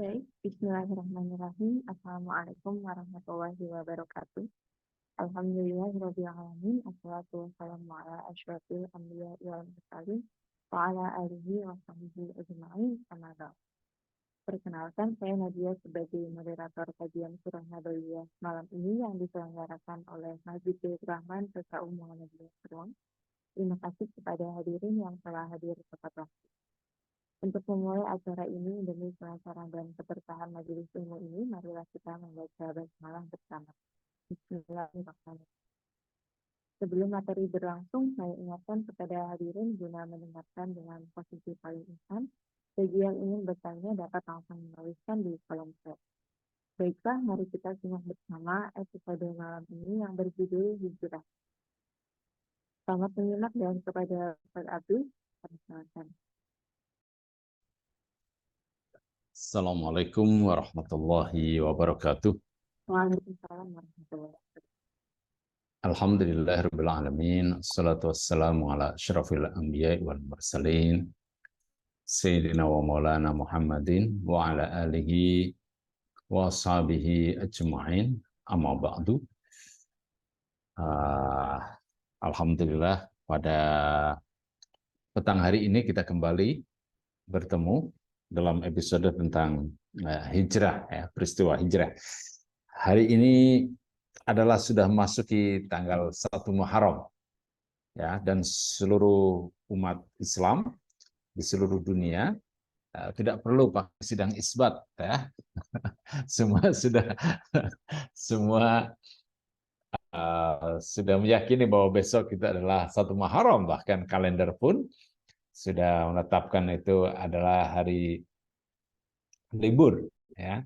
Baik, Bismillahirrahmanirrahim. Assalamualaikum warahmatullahi wabarakatuh. Alhamdulillahirrahmanirrahim. Assalatu wassalamu ala asyrafil anbiya wal mursalin wa ala alihi wa sahbihi ajma'in. Amma ba'd. Perkenalkan, saya Nadia sebagai moderator kajian surah Nabaiyah malam ini yang diselenggarakan oleh Masjid Rahman PKU Muhammadiyah Serang. Terima kasih kepada hadirin yang telah hadir tepat waktu. Untuk memulai acara ini demi kelancaran dan keberkahan majelis ilmu ini, marilah kita membaca basmalah bersama. Bismillahirrahmanirrahim. Sebelum materi berlangsung, saya ingatkan kepada hadirin guna mendengarkan dengan posisi paling aman. Bagi yang ingin bertanya dapat langsung menuliskan di kolom chat. Baiklah, mari kita simak bersama episode malam ini yang berjudul Hijrah. Selamat menyimak dan kepada Ustaz Abdul, persilakan. Assalamualaikum warahmatullahi wabarakatuh. Waalaikumsalam warahmatullahi wabarakatuh. Alhamdulillahirabbil alamin. Assalatu wassalamu ala asyrafil anbiya wal mursalin. Sayyidina wa maulana Muhammadin wa ala alihi wa sahbihi ajma'in. Amma ba'du. Alhamdulillah pada petang hari ini kita kembali bertemu dalam episode tentang hijrah, ya, peristiwa hijrah. Hari ini adalah sudah masuki tanggal 1 Muharram, ya, dan seluruh umat Islam di seluruh dunia tidak perlu pakai sidang isbat, ya. Semua sudah meyakini bahwa besok itu adalah 1 Muharram, bahkan kalender pun sudah menetapkan itu adalah hari libur, ya.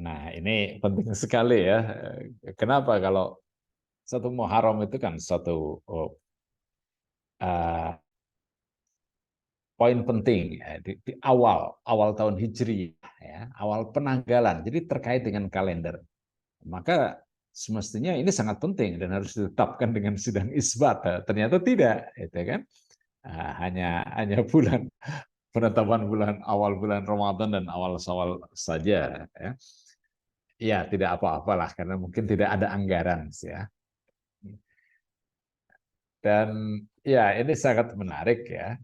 Nah, ini penting sekali, ya. Kenapa? Kalau 1 Muharram itu kan suatu poin penting, ya, di awal tahun Hijri, ya, awal penanggalan. Jadi terkait dengan kalender. Maka semestinya ini sangat penting dan harus ditetapkan dengan sidang isbat. Ternyata tidak, itu kan. Hanya penetapan awal bulan Ramadan dan awal Syawal saja, ya. Ya, tidak apa-apalah karena mungkin tidak ada anggaran, ya. Dan ya, ini sangat menarik, ya.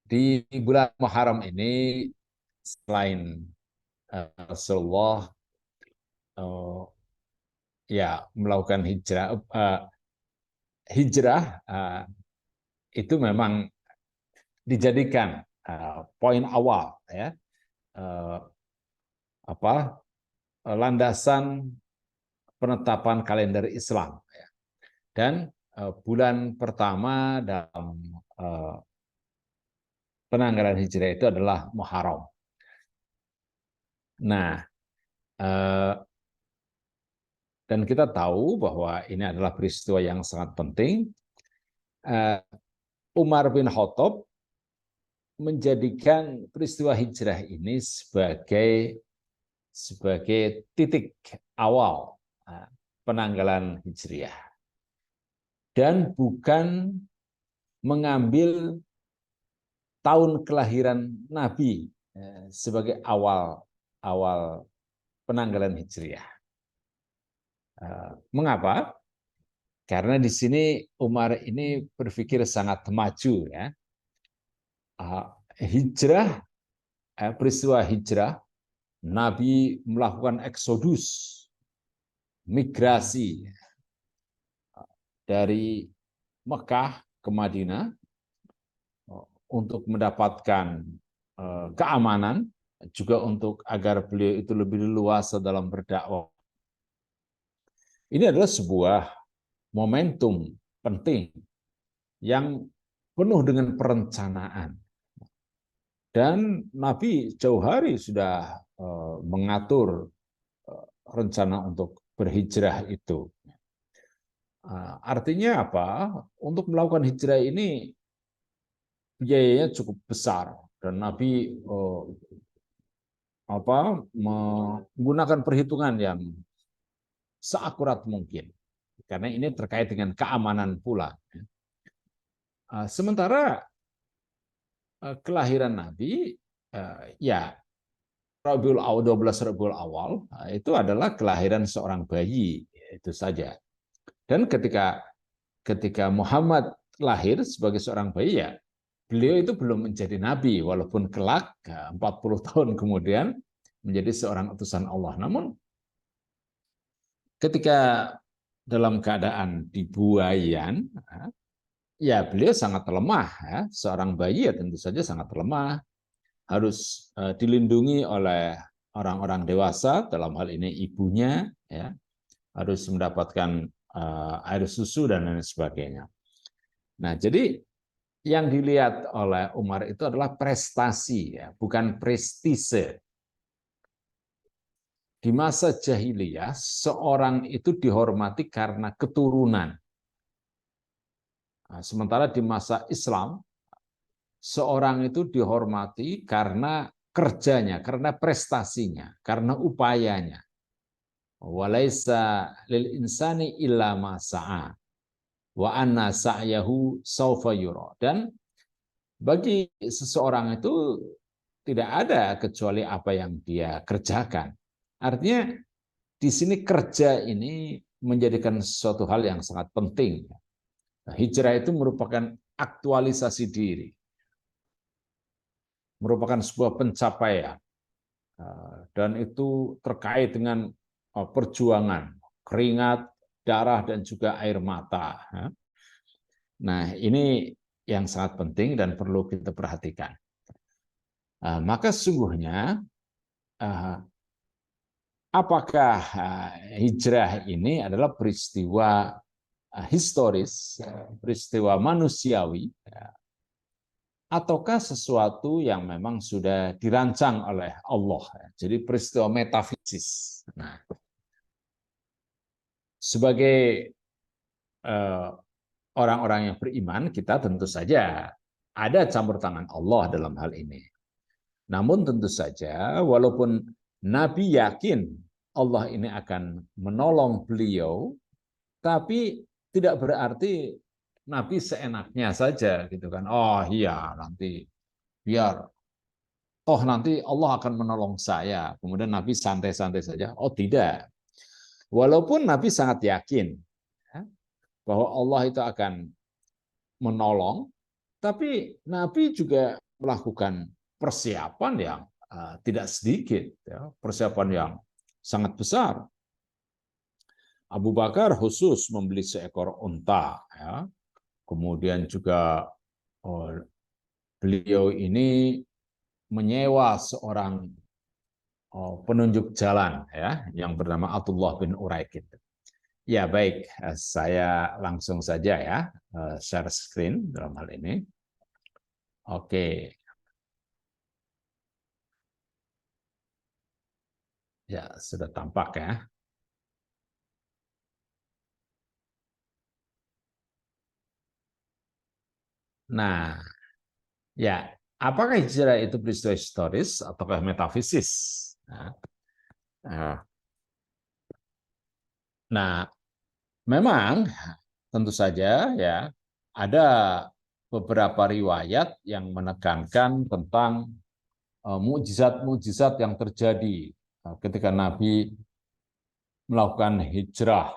Di bulan Muharram ini selain Rasulullah ya melakukan hijrah itu memang dijadikan poin awal, ya, landasan penetapan kalender Islam, ya. Dan bulan pertama dalam penanggalan hijrah itu adalah Muharram. Nah, dan kita tahu bahwa ini adalah peristiwa yang sangat penting. Umar bin Khattab menjadikan peristiwa hijrah ini sebagai titik awal penanggalan hijriah. Dan bukan mengambil tahun kelahiran Nabi sebagai awal penanggalan hijriah. Mengapa? Karena di sini Umar ini berpikir sangat maju, ya. Hijrah, peristiwa hijrah, Nabi melakukan eksodus, migrasi dari Mekah ke Madinah untuk mendapatkan keamanan, juga untuk agar beliau itu lebih leluasa dalam berdakwah. Ini adalah sebuah momentum penting yang penuh dengan perencanaan. Dan Nabi jauh hari sudah mengatur rencana untuk berhijrah itu. Artinya apa? Untuk melakukan hijrah ini biayanya cukup besar dan Nabi menggunakan perhitungan yang seakurat mungkin, karena ini terkait dengan keamanan pula. Sementara kelahiran Nabi, ya Rabiul Awal, 12 Rabiul Awal itu adalah kelahiran seorang bayi, itu saja. Dan ketika Muhammad lahir sebagai seorang bayi, ya beliau itu belum menjadi nabi, walaupun kelak 40 tahun kemudian menjadi seorang utusan Allah. Namun ketika dalam keadaan dibuayan, ya beliau sangat lemah. Ya. Seorang bayi ya tentu saja sangat lemah, harus dilindungi oleh orang-orang dewasa, dalam hal ini ibunya, ya, harus mendapatkan air susu dan lain sebagainya. Nah, jadi yang dilihat oleh Umar itu adalah prestasi, ya, bukan prestise. Di masa jahiliyah, seorang itu dihormati karena keturunan. Nah, sementara di masa Islam, seorang itu dihormati karena kerjanya, karena prestasinya, karena upayanya. Walaisa lil insani illa ma sa'a wa anna sa'yahu sawfa yura. Dan bagi seseorang itu tidak ada kecuali apa yang dia kerjakan. Artinya di sini kerja ini menjadikan suatu hal yang sangat penting. Hijrah itu merupakan aktualisasi diri, merupakan sebuah pencapaian, dan itu terkait dengan perjuangan, keringat, darah, dan juga air mata. Nah, ini yang sangat penting dan perlu kita perhatikan. Maka sesungguhnya apakah hijrah ini adalah peristiwa historis, peristiwa manusiawi, ataukah sesuatu yang memang sudah dirancang oleh Allah? Jadi peristiwa metafisis. Nah, sebagai orang-orang yang beriman, kita tentu saja ada campur tangan Allah dalam hal ini. Namun tentu saja, walaupun Nabi yakin Allah ini akan menolong beliau, tapi tidak berarti Nabi seenaknya saja gitu kan. Oh iya, nanti biar toh nanti Allah akan menolong saya. Kemudian Nabi santai-santai saja. Oh tidak. Walaupun Nabi sangat yakin bahwa Allah itu akan menolong, tapi Nabi juga melakukan persiapan yang tidak sedikit, ya, persiapan yang sangat besar. Abu Bakar khusus membeli seekor unta, ya. Kemudian juga beliau ini menyewa seorang penunjuk jalan, ya, yang bernama Abdullah bin Uraikid. Ya baik, saya langsung saja ya share screen dalam hal ini. Oke. Ya, sudah tampak ya. Nah, ya, apakah hijrah itu peristiwa historis ataukah metafisis? Nah, memang tentu saja ya ada beberapa riwayat yang menekankan tentang mukjizat-mukjizat yang terjadi ketika Nabi melakukan hijrah.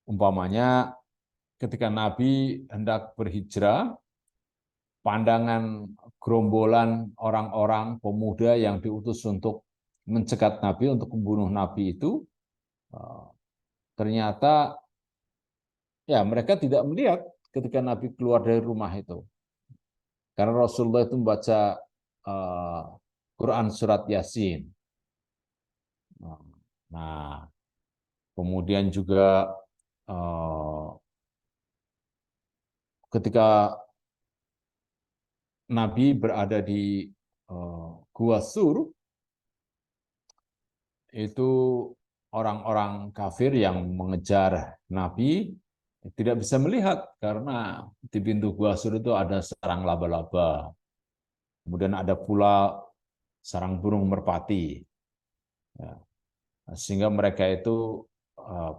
Umpamanya ketika Nabi hendak berhijrah, pandangan gerombolan orang-orang pemuda yang diutus untuk mencegat Nabi, untuk membunuh Nabi itu, ternyata ya mereka tidak melihat ketika Nabi keluar dari rumah itu. Karena Rasulullah itu membaca Quran surat Yasin. Nah, kemudian juga ketika Nabi berada di Gua Sur, itu orang-orang kafir yang mengejar Nabi tidak bisa melihat karena di pintu Gua Sur itu ada sarang laba-laba. Kemudian ada pula sarang burung merpati. Ya. Sehingga mereka itu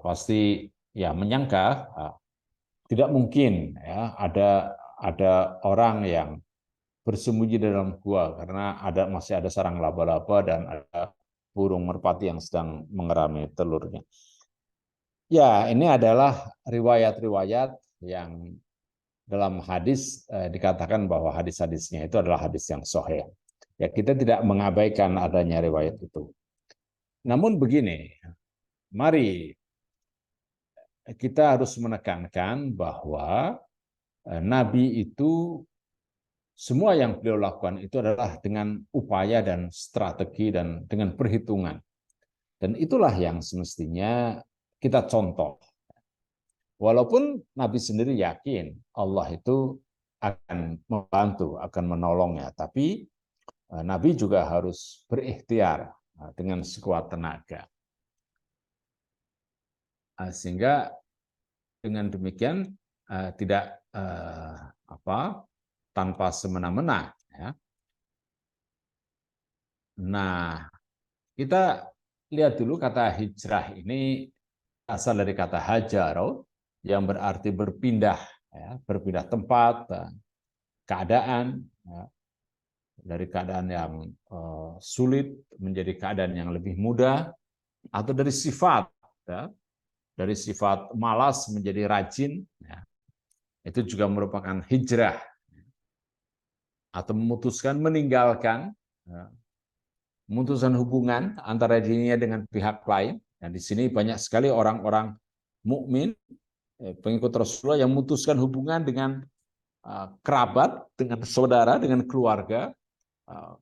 pasti ya menyangka tidak mungkin ya ada orang yang bersembunyi di dalam gua karena masih ada sarang laba-laba dan ada burung merpati yang sedang mengerami telurnya. Ya, ini adalah riwayat-riwayat yang dalam hadis dikatakan bahwa hadis-hadisnya itu adalah hadis yang sahih. Ya, kita tidak mengabaikan adanya riwayat itu. Namun begini, mari kita harus menekankan bahwa Nabi itu semua yang beliau lakukan itu adalah dengan upaya dan strategi dan dengan perhitungan. Dan itulah yang semestinya kita contoh. Walaupun Nabi sendiri yakin Allah itu akan membantu, akan menolongnya, tapi Nabi juga harus berikhtiar dengan sekuat tenaga. Sehingga dengan demikian tidak tanpa semena-mena. Ya. Nah, kita lihat dulu kata hijrah ini asal dari kata hajaro yang berarti berpindah, ya, berpindah tempat, keadaan, ya, dari keadaan yang sulit menjadi keadaan yang lebih mudah, atau dari sifat, ya, dari sifat malas menjadi rajin, ya, itu juga merupakan hijrah, atau memutuskan meninggalkan, ya, memutuskan hubungan antara dirinya dengan pihak lain. Dan di sini banyak sekali orang-orang mukmin, pengikut Rasulullah yang memutuskan hubungan dengan kerabat, dengan saudara, dengan keluarga,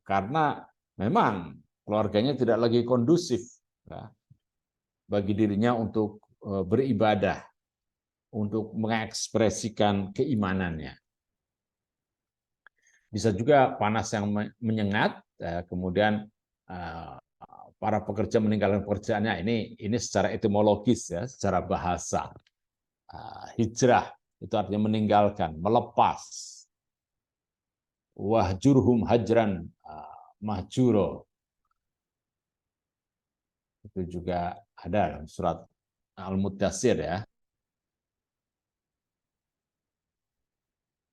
karena memang keluarganya tidak lagi kondusif, ya, bagi dirinya untuk beribadah, untuk mengekspresikan keimanannya. Bisa juga panas yang menyengat, kemudian para pekerja meninggalkan pekerjaannya. Ini secara etimologis, ya, secara bahasa. Hijrah itu artinya meninggalkan, melepas. Wahjurhum hajran mahjuro. Itu juga ada dalam surat Al-Muddatsir, ya.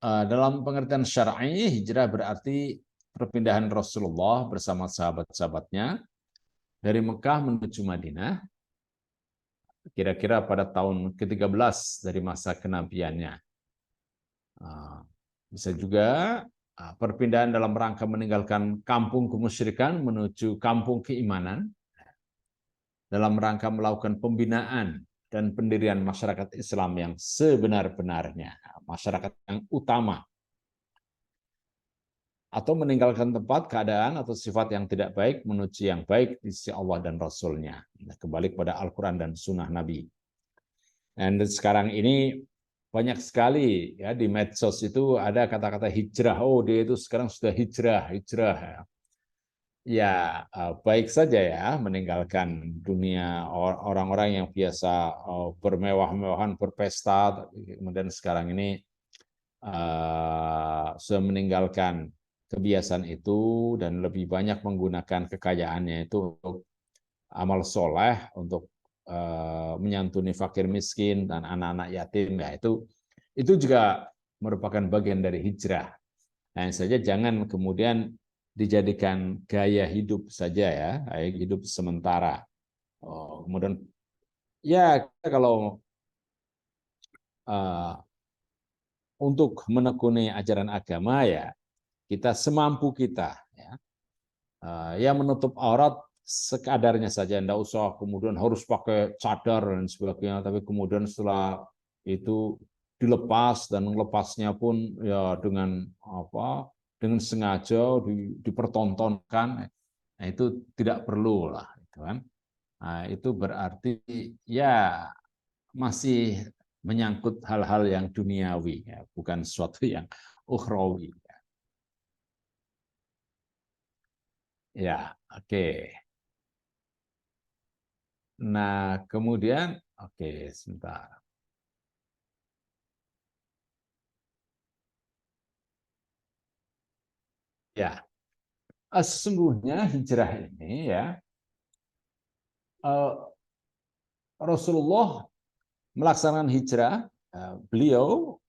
Dalam pengertian syar'i, hijrah berarti perpindahan Rasulullah bersama sahabat-sahabatnya dari Mekah menuju Madinah, kira-kira pada tahun ke-13 dari masa kenabiannya. Bisa juga perpindahan dalam rangka meninggalkan kampung kemusyrikan menuju kampung keimanan, dalam rangka melakukan pembinaan dan pendirian masyarakat Islam yang sebenar-benarnya, masyarakat yang utama, atau meninggalkan tempat, keadaan, atau sifat yang tidak baik menuju yang baik di sisi Allah dan Rasul-Nya. Kembali kepada Al-Quran dan Sunnah Nabi. Dan sekarang ini banyak sekali, ya, di medsos itu ada kata-kata hijrah. Oh, dia itu sekarang sudah hijrah. Ya, baik saja ya meninggalkan dunia orang-orang yang biasa bermewah-mewahan, berpesta, kemudian sekarang ini sudah meninggalkan kebiasaan itu dan lebih banyak menggunakan kekayaannya itu untuk amal soleh, untuk menyantuni fakir miskin dan anak-anak yatim. Ya, itu juga merupakan bagian dari hijrah. Hanya saja jangan kemudian dijadikan gaya hidup saja, ya, gaya hidup sementara. Kemudian ya kalau untuk menekuni ajaran agama, ya kita semampu kita, ya, ya menutup aurat sekadarnya saja, tidak usah kemudian harus pakai cadar dan sebagainya, tapi kemudian setelah itu dilepas, dan melepasnya pun ya dengan sengaja dipertontonkan. Nah, itu tidak perlu lah, gitu kan. Nah, itu berarti ya masih menyangkut hal-hal yang duniawi, ya, bukan sesuatu yang ukhrawi. Ya, oke. Nah, kemudian, oke, sebentar. Ya, sesungguhnya hijrah ini, ya, Rasulullah melaksanakan hijrah, beliau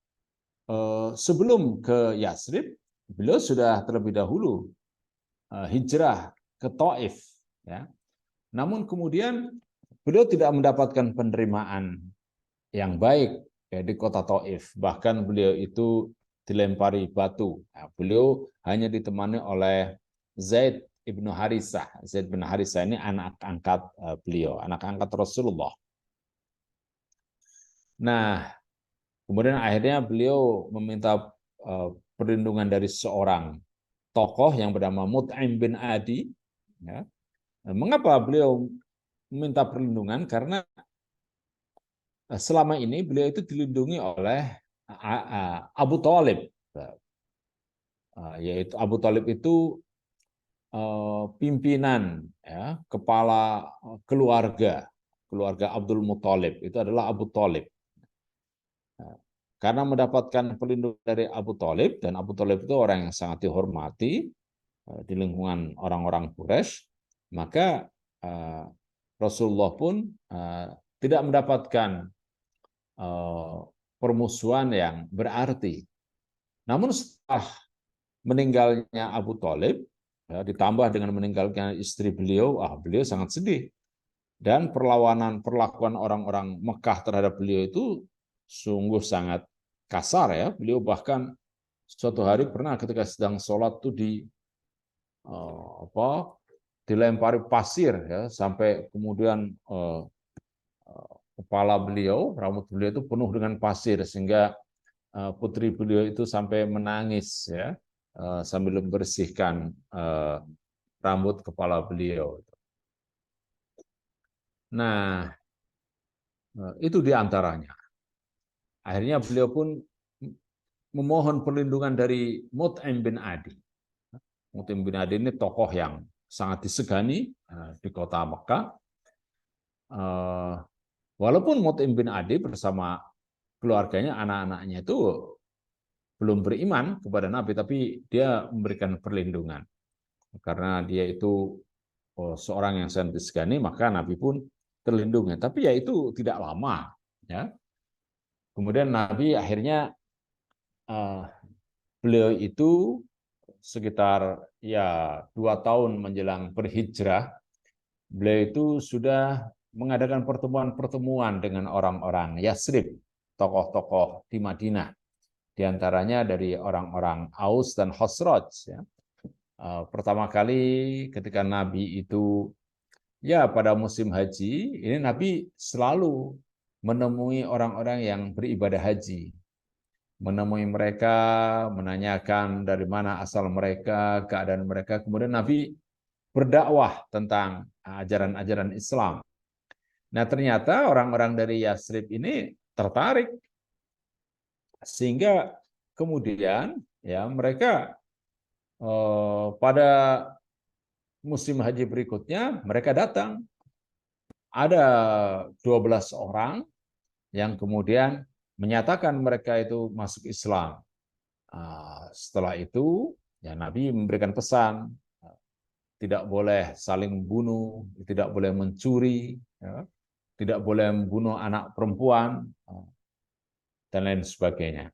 sebelum ke Yasrib beliau sudah terlebih dahulu hijrah ke Taif, ya. Namun kemudian beliau tidak mendapatkan penerimaan yang baik ya, di kota Taif. Bahkan beliau itu dilempari batu. Nah, beliau hanya ditemani oleh Zaid ibnu Harisah. Zaid bin Harisah ini anak angkat beliau, anak angkat Rasulullah. Nah, kemudian akhirnya beliau meminta perlindungan dari seorang tokoh yang bernama Mut'im bin Adi. Ya. Mengapa beliau meminta perlindungan? Karena selama ini beliau itu dilindungi oleh Abu Thalib. Yaitu Abu Thalib itu pimpinan, ya, kepala keluarga Abdul Muthalib itu adalah Abu Thalib. Karena mendapatkan perlindungan dari Abu Thalib, dan Abu Thalib itu orang yang sangat dihormati di lingkungan orang-orang Quraisy, maka Rasulullah pun tidak mendapatkan permusuhan yang berarti. Namun setelah meninggalnya Abu Thalib, ya, ditambah dengan meninggalnya istri beliau, beliau sangat sedih. Dan perlakuan orang-orang Mekah terhadap beliau itu sungguh sangat kasar, ya. Beliau bahkan suatu hari pernah ketika sedang sholat tuh dilempari pasir, ya, sampai kemudian kepala beliau, rambut beliau itu penuh dengan pasir, sehingga putri beliau itu sampai menangis, ya, sambil membersihkan rambut kepala beliau. Nah, itu diantaranya. Akhirnya beliau pun memohon perlindungan dari Mut'im bin Adi. Mut'im bin Adi ini tokoh yang sangat disegani di kota Mekah. Walaupun Mut'im bin Adi bersama keluarganya, anak-anaknya itu belum beriman kepada Nabi, tapi dia memberikan perlindungan. Karena dia itu seorang yang sangat disegani, maka Nabi pun terlindungi. Tapi ya itu tidak lama, ya. Kemudian Nabi akhirnya beliau itu sekitar 2 tahun menjelang berhijrah, beliau itu sudah mengadakan pertemuan-pertemuan dengan orang-orang Yasrib, tokoh-tokoh di Madinah, diantaranya dari orang-orang Aus dan Khosraj. Ya. Pertama kali ketika Nabi itu pada musim haji, ini Nabi selalu menemui orang-orang yang beribadah haji. Menemui mereka, menanyakan dari mana asal mereka, keadaan mereka. Kemudian Nabi berdakwah tentang ajaran-ajaran Islam. Nah, ternyata orang-orang dari Yasrib ini tertarik, sehingga kemudian ya mereka pada musim haji berikutnya mereka datang. Ada 12 orang yang kemudian menyatakan mereka itu masuk Islam. Setelah itu, ya Nabi memberikan pesan, tidak boleh saling membunuh, tidak boleh mencuri, ya, tidak boleh membunuh anak perempuan, dan lain sebagainya.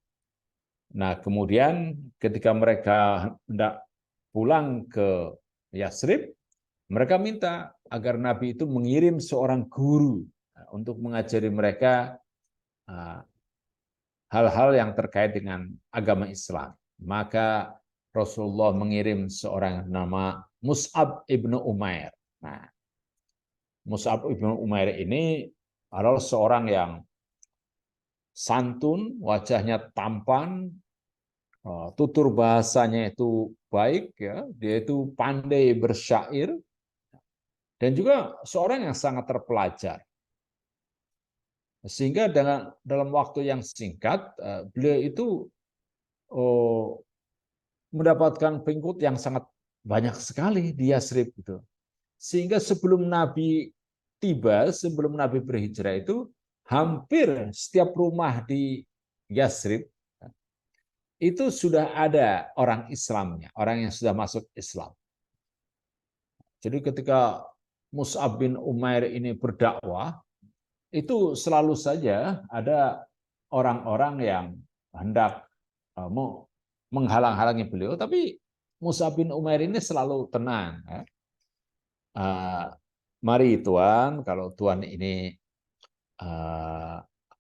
Nah, kemudian ketika mereka hendak pulang ke Yasrib, mereka minta agar Nabi itu mengirim seorang guru untuk mengajari mereka hal-hal yang terkait dengan agama Islam. Maka Rasulullah mengirim seorang nama Mus'ab ibnu Umair. Nah, Mus'ab ibnu Umair ini adalah seorang yang santun, wajahnya tampan, tutur bahasanya itu baik, ya, dia itu pandai bersyair, dan juga seorang yang sangat terpelajar. Sehingga dalam waktu yang singkat, beliau itu mendapatkan pengikut yang sangat banyak sekali di Yasrib itu. Sehingga sebelum Nabi tiba, sebelum Nabi berhijrah itu, hampir setiap rumah di Yasrib itu sudah ada orang Islamnya, orang yang sudah masuk Islam. Jadi ketika Mus'ab bin Umair ini berdakwah, itu selalu saja ada orang-orang yang hendak menghalang-halangi beliau, tapi Mus'ab bin Umair ini selalu tenang. Ya. Mari Tuan, kalau Tuan ini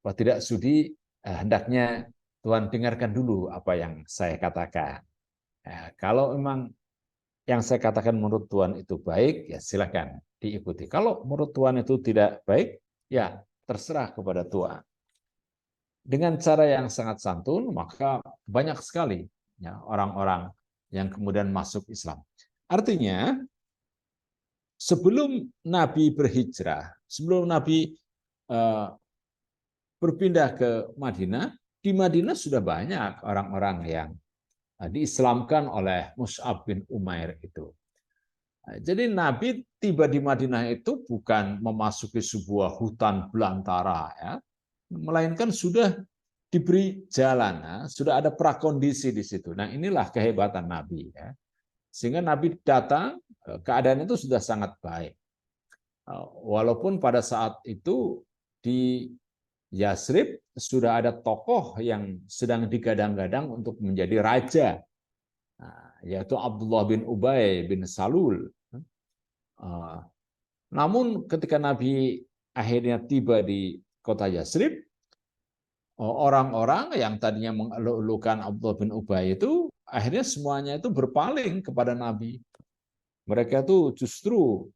tidak sudi, hendaknya Tuan dengarkan dulu apa yang saya katakan. Ya, kalau memang yang saya katakan menurut Tuan itu baik, ya silakan diikuti. Kalau menurut Tuan itu tidak baik, ya terserah kepada Tuan. Dengan cara yang sangat santun, maka banyak sekali ya, orang-orang yang kemudian masuk Islam. Artinya, sebelum Nabi berhijrah, sebelum Nabi berpindah ke Madinah, di Madinah sudah banyak orang-orang yang diislamkan oleh Mus'ab bin Umair itu. Jadi Nabi tiba di Madinah itu bukan memasuki sebuah hutan belantara, ya, melainkan sudah diberi jalan, sudah ada prakondisi di situ. Nah inilah kehebatan Nabi. Ya. Sehingga Nabi datang, keadaan itu sudah sangat baik. Walaupun pada saat itu di Yasrib sudah ada tokoh yang sedang digadang-gadang untuk menjadi raja, yaitu Abdullah bin Ubay bin Salul. Namun ketika Nabi akhirnya tiba di kota Yasrib, orang-orang yang tadinya mengeluh-elukan Abdullah bin Ubay itu akhirnya semuanya itu berpaling kepada Nabi. Mereka itu justru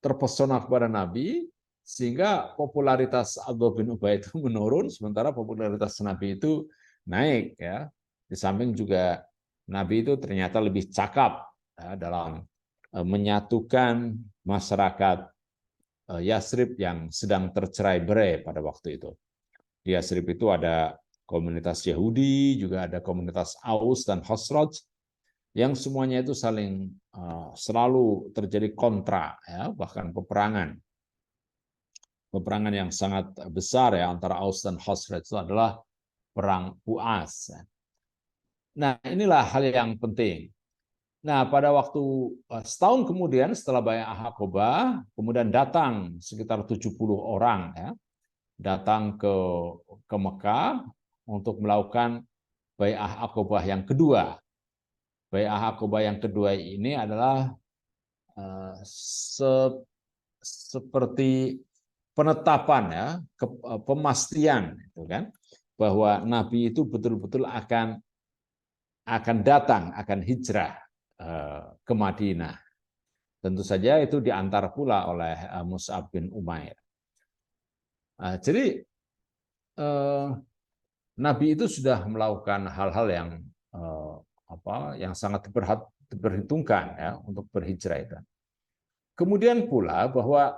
terpesona kepada Nabi, sehingga popularitas Abdullah bin Ubay itu menurun, sementara popularitas Nabi itu naik. Ya. Di samping juga Nabi itu ternyata lebih cakap ya, dalam menyatukan masyarakat Yasrib yang sedang tercerai-berai pada waktu itu. Di Yasrib itu ada komunitas Yahudi, juga ada komunitas Aus dan Khazraj, yang semuanya itu saling selalu terjadi kontra, ya, bahkan peperangan yang sangat besar ya antara Aus dan Khazraj itu adalah perang Bu'as. Nah inilah hal yang penting. Nah pada waktu setahun kemudian setelah Bai'ah Aqabah, kemudian datang sekitar 70 orang ya, datang ke Mekah untuk melakukan Bai'ah Aqabah yang kedua. Bai'ah Aqabah yang kedua ini adalah seperti penetapan ya, pemastian itu kan bahwa Nabi itu betul-betul akan datang, akan hijrah ke Madinah. Tentu saja itu diantar pula oleh Mus'ab bin Umair. Jadi Nabi itu sudah melakukan hal-hal yang sangat diperhitungkan ya untuk berhijrah itu. Kemudian pula bahwa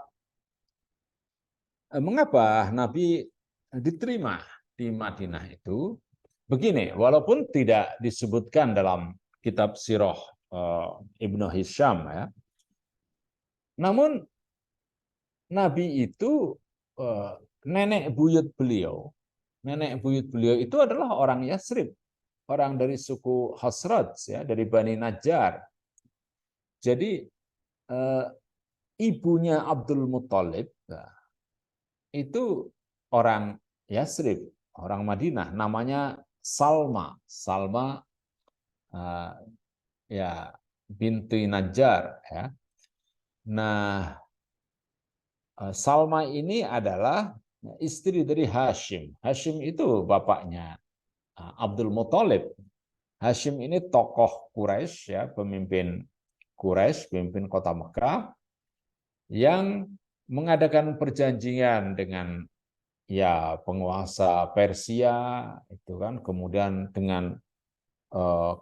mengapa Nabi diterima di Madinah itu begini, walaupun tidak disebutkan dalam kitab Sirah Ibnu Hisham ya, namun Nabi itu nenek buyut beliau itu adalah orang Yasrib, orang dari suku Khazraj ya, dari Bani Najjar. Jadi ibunya Abdul Muthalib itu orang Yasrib, orang Madinah, namanya Salma. Salma ya binti Najjar ya. Nah, Salma ini adalah istri dari Hashim. Hashim itu bapaknya Abdul Muthalib. Hashim ini tokoh Quraisy ya, pemimpin Quraisy, pemimpin kota Mekah yang mengadakan perjanjian dengan ya penguasa Persia itu kan, kemudian dengan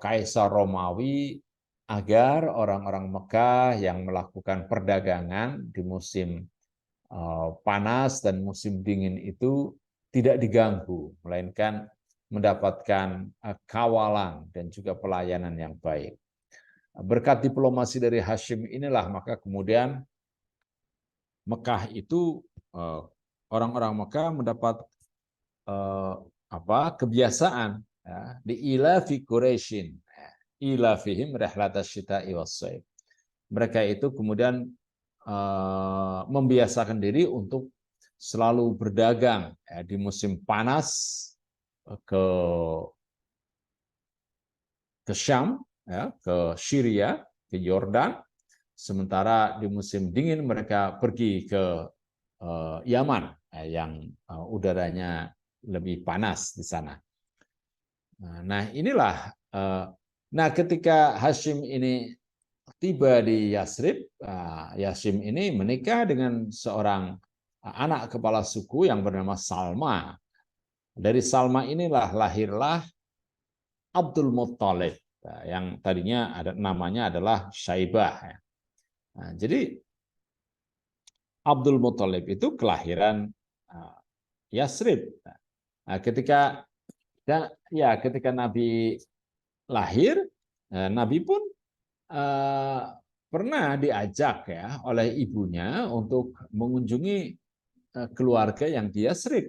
Kaisar Romawi agar orang-orang Mekah yang melakukan perdagangan di musim panas dan musim dingin itu tidak diganggu, melainkan mendapatkan kawalan dan juga pelayanan yang baik. Berkat diplomasi dari Hashim inilah maka kemudian Mekah itu orang-orang Mekah mendapat kebiasaan ya, di ilafi Quraisyin, ilafihim rihlatash syita'i was-shaib. Mereka itu kemudian membiasakan diri untuk selalu berdagang ya, di musim panas ke ke Syam, ya, ke Syria, ke Yordan. Sementara di musim dingin mereka pergi ke Yaman, yang udaranya lebih panas di sana. Nah, inilah. Nah, ketika Hashim ini tiba di Yasrib, Hashim ini menikah dengan seorang anak kepala suku yang bernama Salma. Dari Salma inilah lahirlah Abdul Muttalib, yang tadinya namanya adalah Syaibah. Nah, jadi Abdul Muttalib itu kelahiran Yasrib. Nah, ketika Nabi lahir, Nabi pun pernah diajak ya oleh ibunya untuk mengunjungi keluarga yang di Yasrib.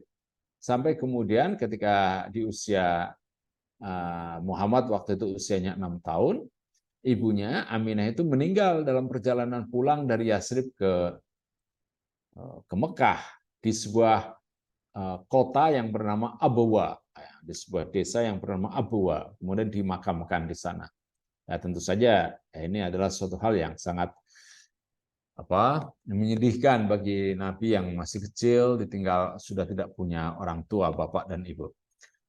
Sampai kemudian ketika di usia Muhammad waktu itu usianya 6 tahun, ibunya Aminah itu meninggal dalam perjalanan pulang dari Yasrib ke Mekah di sebuah kota yang bernama Abwa, di sebuah desa yang bernama Abwa, kemudian dimakamkan di sana. Ya, tentu saja ini adalah suatu hal yang sangat menyedihkan bagi Nabi yang masih kecil, ditinggal sudah tidak punya orang tua, bapak dan ibu.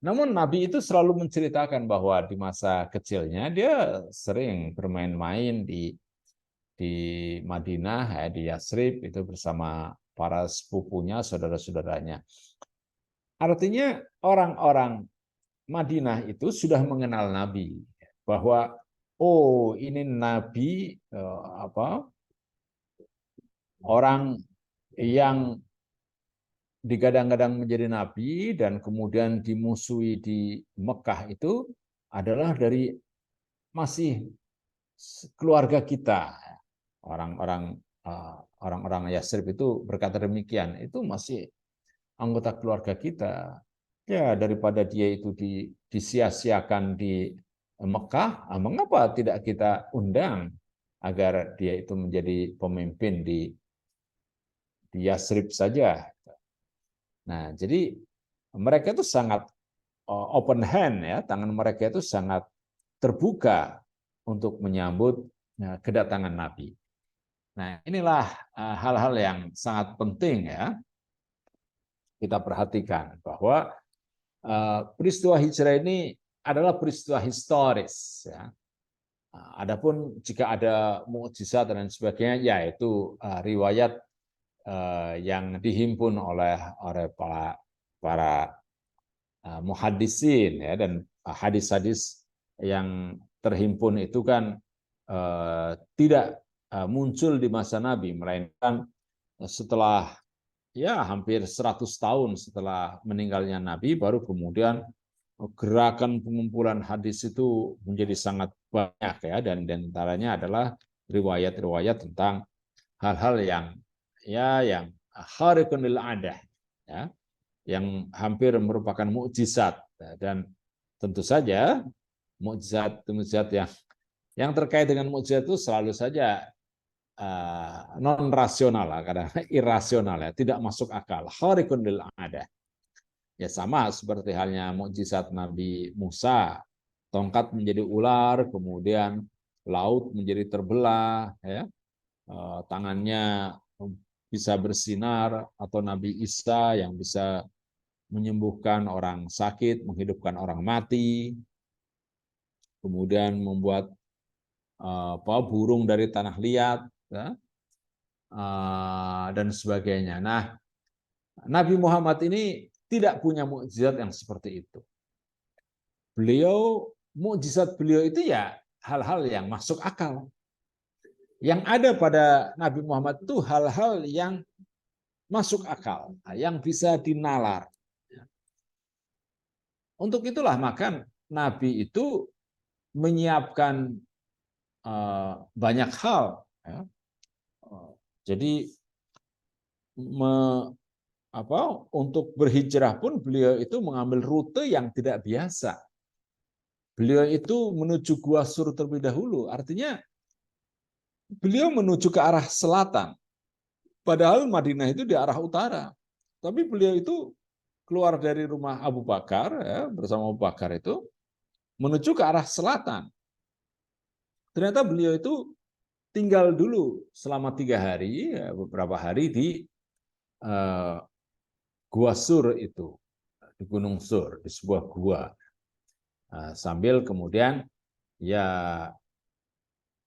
Namun Nabi itu selalu menceritakan bahwa di masa kecilnya dia sering bermain-main di Madinah, ya, di Yasrib itu bersama para sepupunya, saudara-saudaranya. Artinya orang-orang Madinah itu sudah mengenal Nabi, bahwa ini Nabi orang yang digadang-gadang menjadi nabi dan kemudian dimusuhi di Mekah itu adalah dari masih keluarga kita. Orang-orang Yasrib itu berkata demikian, itu masih anggota keluarga kita. Ya, daripada dia itu disia-siakan di Mekah, mengapa tidak kita undang agar dia itu menjadi pemimpin di Yasrib saja. Nah, jadi mereka itu sangat open hand, ya, tangan mereka itu sangat terbuka untuk menyambut kedatangan Nabi. Nah, inilah hal-hal yang sangat penting ya kita perhatikan, bahwa peristiwa hijrah ini adalah peristiwa historis. Ya. Adapun jika ada mukjizat dan sebagainya, yaitu riwayat yang dihimpun oleh para muhaddisin, ya, dan hadis-hadis yang terhimpun itu kan tidak muncul di masa Nabi, melainkan setelah hampir 100 tahun setelah meninggalnya Nabi, baru kemudian gerakan pengumpulan hadis itu menjadi sangat banyak, ya, dan antaranya adalah riwayat-riwayat tentang hal-hal yang khariqun lil adah, ya, yang hampir merupakan mukjizat, dan tentu saja mukjizat yang terkait dengan mukjizat itu selalu saja non rasional, karena irasional, ya, tidak masuk akal. Khariqun lil adah. Ya, sama seperti halnya mukjizat Nabi Musa, tongkat menjadi ular, kemudian laut menjadi terbelah, ya, tangannya bisa bersinar, atau Nabi Isa yang bisa menyembuhkan orang sakit, menghidupkan orang mati, kemudian membuat burung dari tanah liat, ya, dan sebagainya. Nah, Nabi Muhammad ini tidak punya mukjizat yang seperti itu. Mukjizat beliau itu ya hal-hal yang masuk akal. Yang ada pada Nabi Muhammad itu hal-hal yang masuk akal, yang bisa dinalar. Untuk itulah maka Nabi itu menyiapkan banyak hal. Ya. Jadi untuk berhijrah pun beliau itu mengambil rute yang tidak biasa. Beliau itu menuju Gua Sur terlebih dahulu, artinya beliau menuju ke arah selatan. Padahal Madinah itu di arah utara. Tapi beliau itu keluar dari rumah Abu Bakar, ya, bersama Abu Bakar itu menuju ke arah selatan. ternyata beliau itu tinggal dulu selama 3 hari, beberapa hari di Gua Sur itu, di Gunung Sur, di sebuah gua. Sambil kemudian ya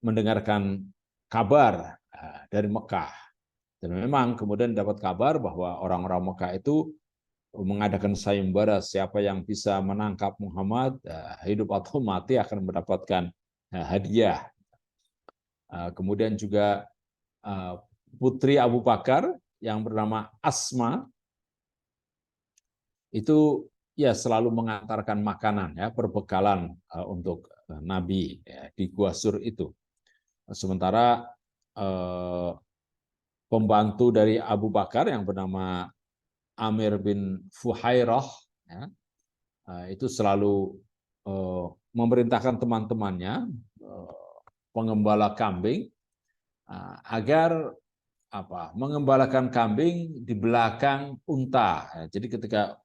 mendengarkan kabar dari Mekah. Dan memang kemudian dapat kabar bahwa orang-orang Mekah itu mengadakan sayembara, siapa yang bisa menangkap Muhammad, hidup atau mati akan mendapatkan hadiah. Kemudian juga putri Abu Bakar yang bernama Asma itu ya selalu mengantarkan makanan, ya perbekalan untuk Nabi ya, di Gua Sur itu. Sementara pembantu dari Abu Bakar yang bernama Amir bin Fuhairah ya, itu selalu memerintahkan teman-temannya pengembala kambing agar mengembalakan kambing di belakang unta. Jadi ketika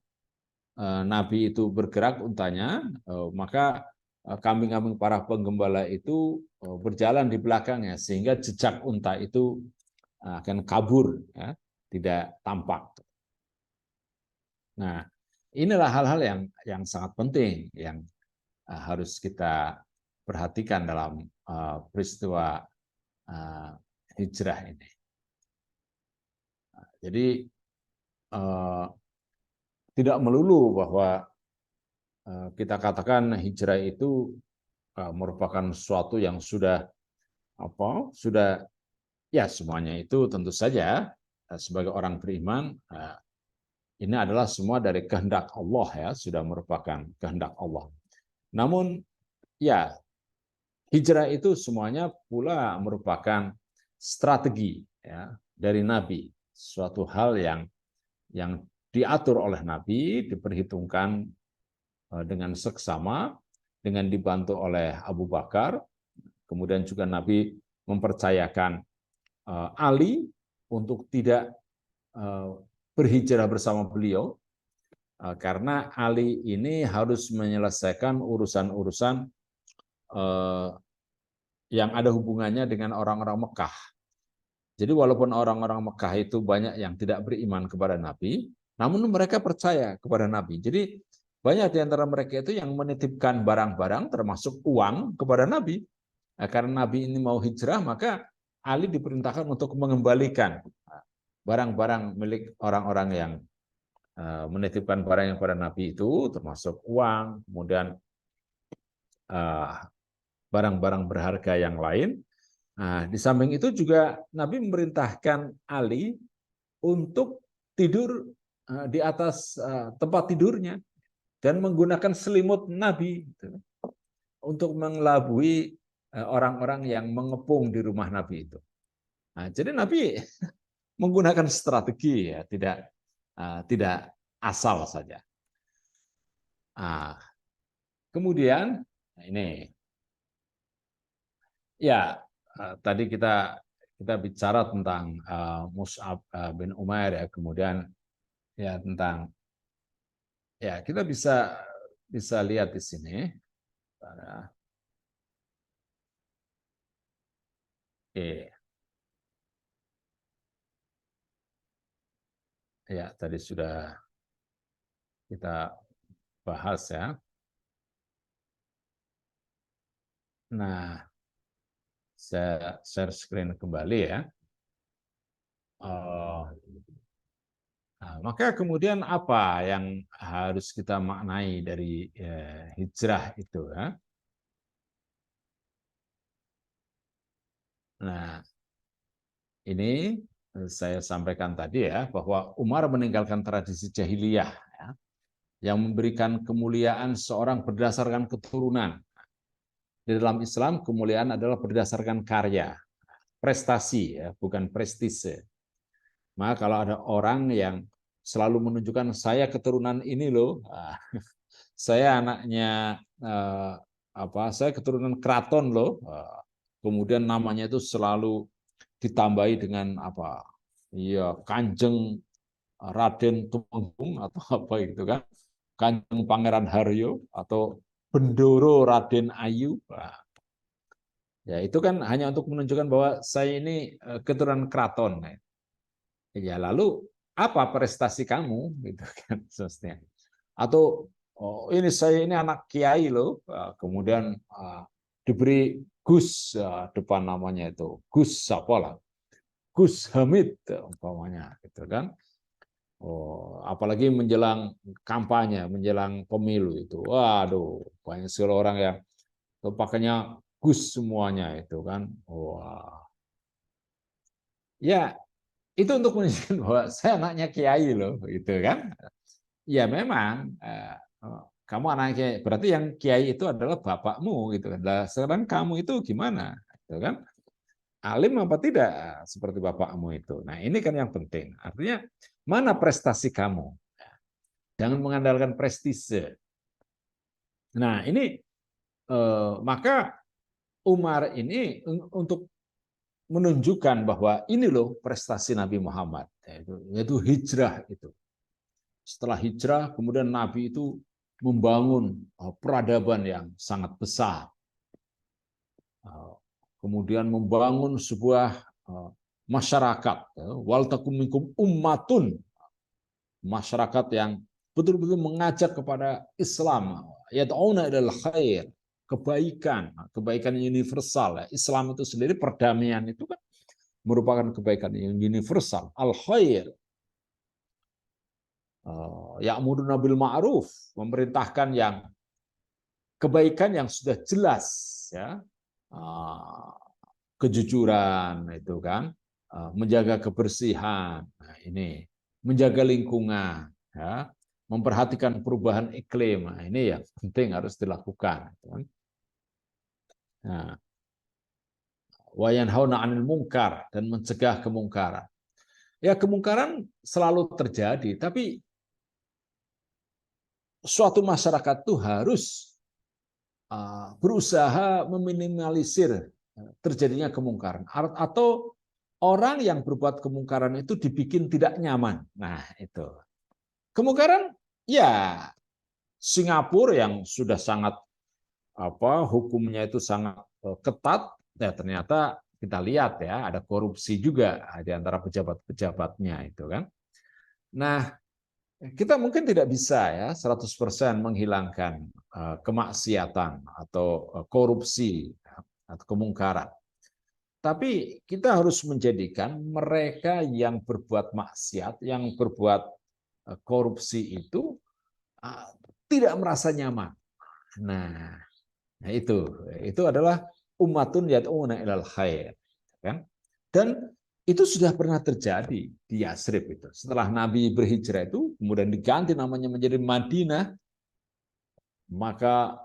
Nabi itu bergerak untanya, maka kambing-kambing para penggembala itu berjalan di belakangnya sehingga jejak unta itu akan kabur, ya, tidak tampak. Nah, inilah hal-hal yang sangat penting yang harus kita perhatikan dalam peristiwa hijrah ini. Jadi tidak melulu bahwa kita katakan hijrah itu merupakan sesuatu yang sudah ya semuanya itu tentu saja sebagai orang beriman ini adalah semua dari kehendak Allah, ya, sudah merupakan kehendak Allah. Namun ya hijrah itu semuanya pula merupakan strategi, ya, dari Nabi, suatu hal yang diatur oleh Nabi, diperhitungkan dengan seksama, dengan dibantu oleh Abu Bakar. Kemudian juga Nabi mempercayakan Ali untuk tidak berhijrah bersama beliau, karena Ali ini harus menyelesaikan urusan-urusan yang ada hubungannya dengan orang-orang Mekah. Jadi walaupun orang-orang Mekah itu banyak yang tidak beriman kepada Nabi, namun mereka percaya kepada Nabi. Jadi banyak di antara mereka itu yang menitipkan barang-barang termasuk uang kepada Nabi. Karena Nabi ini mau hijrah, maka Ali diperintahkan untuk mengembalikan barang-barang milik orang-orang yang menitipkan barang yang pada Nabi itu, termasuk uang, kemudian barang-barang berharga yang lain. Nah, di samping itu juga Nabi memerintahkan Ali untuk tidur di atas tempat tidurnya dan menggunakan selimut Nabi untuk mengelabui orang-orang yang mengepung di rumah Nabi itu. Nah, jadi Nabi menggunakan strategi, ya, tidak asal saja. Nah, kemudian ini ya tadi kita bicara tentang Mus'ab bin Umair, ya, kemudian ya tentang ya kita bisa lihat di sini. Oke. Ya, tadi sudah kita bahas, ya. Nah, saya share screen kembali, ya. Nah, maka kemudian apa yang harus kita maknai dari hijrah itu, ya? Nah, ini saya sampaikan tadi, ya, bahwa Umar meninggalkan tradisi jahiliyah, ya, yang memberikan kemuliaan seorang berdasarkan keturunan. Di dalam Islam, kemuliaan adalah berdasarkan karya, prestasi, ya, bukan prestise. Maka kalau ada orang yang selalu menunjukkan saya keturunan ini loh, saya anaknya saya keturunan keraton loh, kemudian namanya itu selalu ditambahi dengan ya Kanjeng Raden Tumenggung atau apa gitu kan, Kanjeng Pangeran Haryo atau Bendoro Raden Ayu. Ya, itu kan hanya untuk menunjukkan bahwa saya ini keturunan keraton. Ya, lalu apa prestasi kamu gitu kan seterusnya. Atau oh, ini saya ini anak kiai loh, kemudian diberi Gus depan namanya itu. Gus apalah? Gus Hamid umpamanya gitu kan. Oh, apalagi menjelang kampanye, menjelang pemilu itu. Waduh, banyak sekali orang yang pakainya Gus semuanya itu kan. Wah. Ya, itu untuk menunjukkan bahwa saya anaknya kiai loh, gitu kan. Ya memang kamu anaknya kiai, berarti yang kiai itu adalah bapakmu gitu kan. Lah, sekarang kamu itu gimana? Gitu kan. Alim apa tidak seperti bapakmu itu. Nah, ini kan yang penting. Artinya mana prestasi kamu? Jangan mengandalkan prestise. Nah, ini maka Umar ini untuk menunjukkan bahwa ini loh prestasi Nabi Muhammad, yaitu hijrah itu. Setelah hijrah, kemudian Nabi itu membangun peradaban yang sangat besar. Kemudian membangun sebuah masyarakat, wal takum minkum ummatun, masyarakat yang betul-betul mengajak kepada Islam, yad'una ilal khair, kebaikan, kebaikan yang universal. Islam itu sendiri, perdamaian itu kan merupakan kebaikan yang universal. Al khair, ya'muruna bil ma'ruf, memerintahkan yang kebaikan yang sudah jelas, ya, kejujuran itu kan, menjaga kebersihan, nah, ini menjaga lingkungan, ya, memperhatikan perubahan iklim, nah, ini yang penting harus dilakukan. Nah, wa yanhauna 'anil munkar, dan mencegah kemungkaran. Ya, kemungkaran selalu terjadi, tapi suatu masyarakat itu harus berusaha meminimalisir terjadinya kemungkaran, atau orang yang berbuat kemungkaran itu dibikin tidak nyaman. Nah, itu. Kemungkaran ya Singapura yang sudah sangat hukumnya itu sangat ketat, ya ternyata kita lihat ya ada korupsi juga di antara pejabat-pejabatnya itu kan. Nah, kita mungkin tidak bisa ya 100% menghilangkan kemaksiatan atau korupsi atau kemungkaran. Tapi kita harus menjadikan mereka yang berbuat maksiat, yang berbuat korupsi itu tidak merasa nyaman. Nah, itu adalah ummatun yad'una ilal khair, kan? Dan itu sudah pernah terjadi di Yasrib itu. Setelah Nabi berhijrah itu, kemudian diganti namanya menjadi Madinah, maka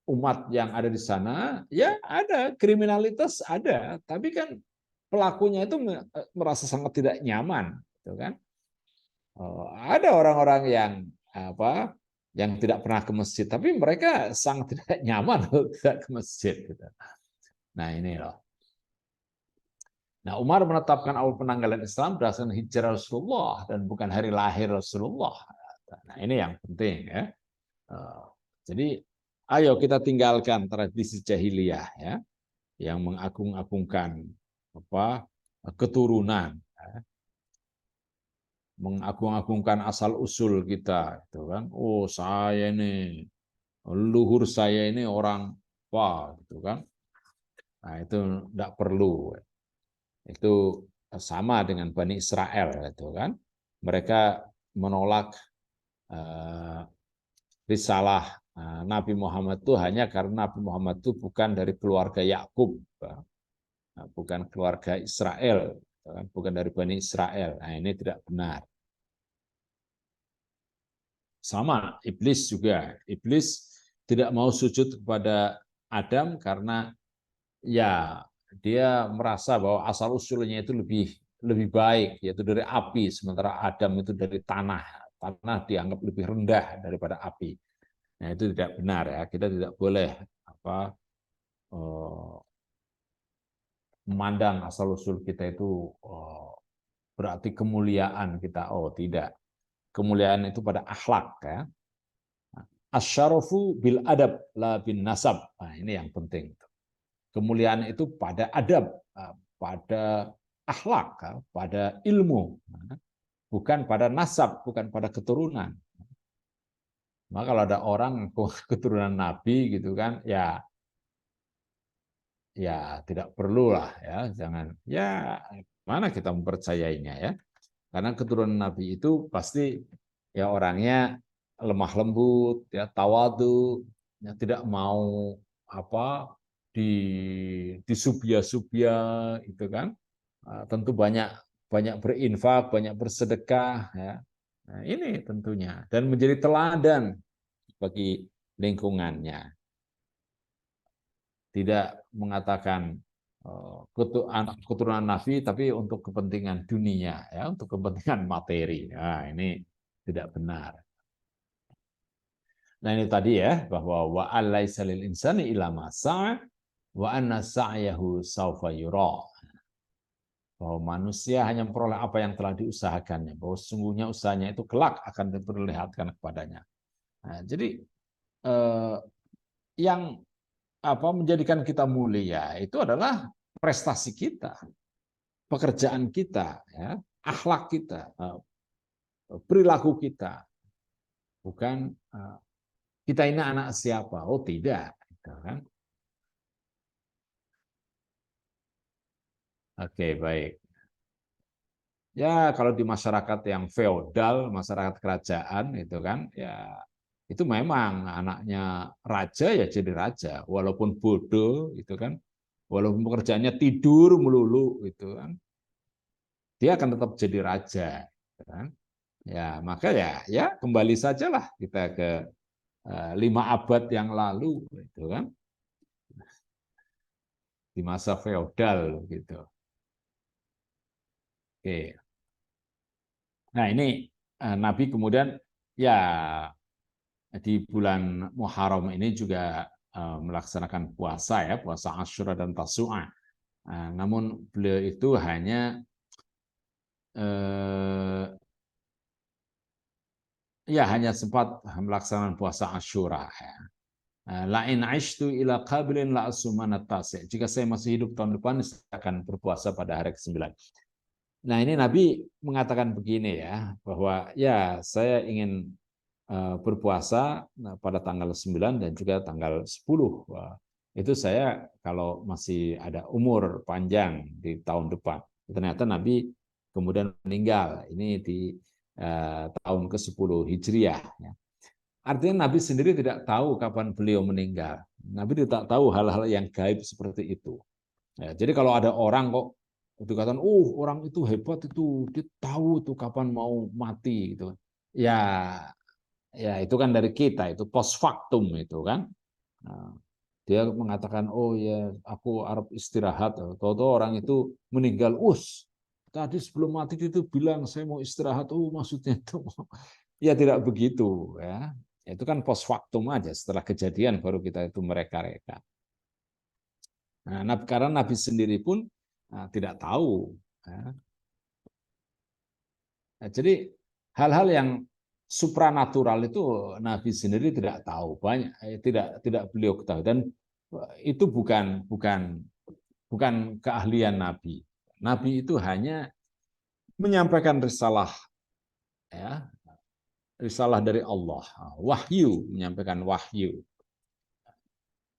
umat yang ada di sana, ya ada kriminalitas ada, tapi kan pelakunya itu merasa sangat tidak nyaman, gitu kan? Ada orang-orang yang yang tidak pernah ke masjid, tapi mereka sangat tidak nyaman tidak ke masjid. Gitu. Nah ini loh. Nah, Umar menetapkan awal penanggalan Islam berdasarkan hijrah Rasulullah dan bukan hari lahir Rasulullah. Nah, ini yang penting ya. Jadi, ayo kita tinggalkan tradisi jahiliyah ya, yang mengagung-agungkan keturunan, ya. Mengagung-agungkan asal usul kita, itu kan. Oh, saya ini leluhur saya ini orang apa, gitu kan. Nah, itu tidak perlu. Itu sama dengan Bani Israel, itu kan. Mereka menolak risalah Nabi Muhammad itu hanya karena Nabi Muhammad itu bukan dari keluarga Yakub, bukan keluarga Israel, bukan dari Bani Israel. Nah, ini tidak benar. Sama iblis juga. Iblis tidak mau sujud kepada Adam karena ya dia merasa bahwa asal usulnya itu lebih baik, yaitu dari api, sementara Adam itu dari tanah. Tanah dianggap lebih rendah daripada api. Nah, itu tidak benar ya. Kita tidak boleh memandang asal usul kita itu berarti kemuliaan kita. Oh, tidak. Kemuliaan itu pada akhlak ya. Asyarafu bil adab la bin nasab. Nah, ini yang penting. kemuliaan itu pada adab, pada akhlak, pada ilmu, bukan pada nasab, bukan pada keturunan. Maka kalau ada orang keturunan Nabi gitu kan, ya tidak perlulah ya, jangan ya mana kita mempercayainya ya. Karena keturunan Nabi itu pasti ya orangnya lemah lembut, ya tawadu, ya tidak mau apa disubya-subya itu kan. Tentu banyak banyak berinfak, banyak bersedekah ya. Nah, ini tentunya dan menjadi teladan bagi lingkungannya. Tidak mengatakan anak keturunan Nabi tapi untuk kepentingan dunia ya, untuk kepentingan materi. Nah, ini tidak benar. Nah, ini tadi ya bahwa wa alaisa lil insani illa ma sa'a wa anna sa'yahu saufa yura. Bahwa manusia hanya memperoleh apa yang telah diusahakannya, bahwa sesungguhnya usahanya itu kelak akan diperlihatkan kepadanya. Nah, jadi yang menjadikan kita mulia itu adalah prestasi kita, pekerjaan kita, ya, akhlak kita, perilaku kita, bukan kita ini anak siapa. Oh tidak, gitu kan? Oke, baik. Ya kalau di masyarakat yang feodal, masyarakat kerajaan itu kan, ya itu memang anaknya raja ya jadi raja, walaupun bodoh itu kan, walaupun pekerjaannya tidur melulu itu kan, dia akan tetap jadi raja, kan? Ya maka ya kembali sajalah kita ke 5 abad yang lalu, itu kan, di masa feodal gitu. Oke. Nah ini Nabi kemudian ya di bulan Muharram ini juga melaksanakan puasa ya, puasa Asyura dan Tasu'a. Namun beliau itu hanya hanya sempat melaksanakan puasa Asyura ya. Lain aishtu ila qabilin la asumana tasi'. Jika saya masih hidup tahun depan saya akan berpuasa pada hari ke-9. Nah, ini Nabi mengatakan begini ya, bahwa ya saya ingin berpuasa pada tanggal 9 dan juga tanggal 10. Itu saya kalau masih ada umur panjang di tahun depan. Ternyata Nabi kemudian meninggal. Ini di tahun ke-10 Hijriah. Artinya Nabi sendiri tidak tahu kapan beliau meninggal. Nabi tidak tahu hal-hal yang gaib seperti itu. Ya, jadi kalau ada orang kok dikatakan, orang itu hebat itu, dia tahu tuh kapan mau mati gitu. Ya, itu kan dari kita, itu post factum itu kan. Nah, dia mengatakan, oh ya aku harap istirahat. Tahu-tahu orang itu meninggal, tadi sebelum mati itu bilang saya mau istirahat. Maksudnya itu ya tidak begitu ya. Itu kan post factum aja, setelah kejadian baru kita itu mereka-reka. Nah, karena Nabi sendiri pun tidak tahu. Ya. Nah, jadi hal-hal yang supranatural itu Nabi sendiri tidak tahu, tidak beliau ketahui, dan itu bukan keahlian Nabi. Nabi itu hanya menyampaikan risalah, ya, risalah dari Allah, wahyu, menyampaikan wahyu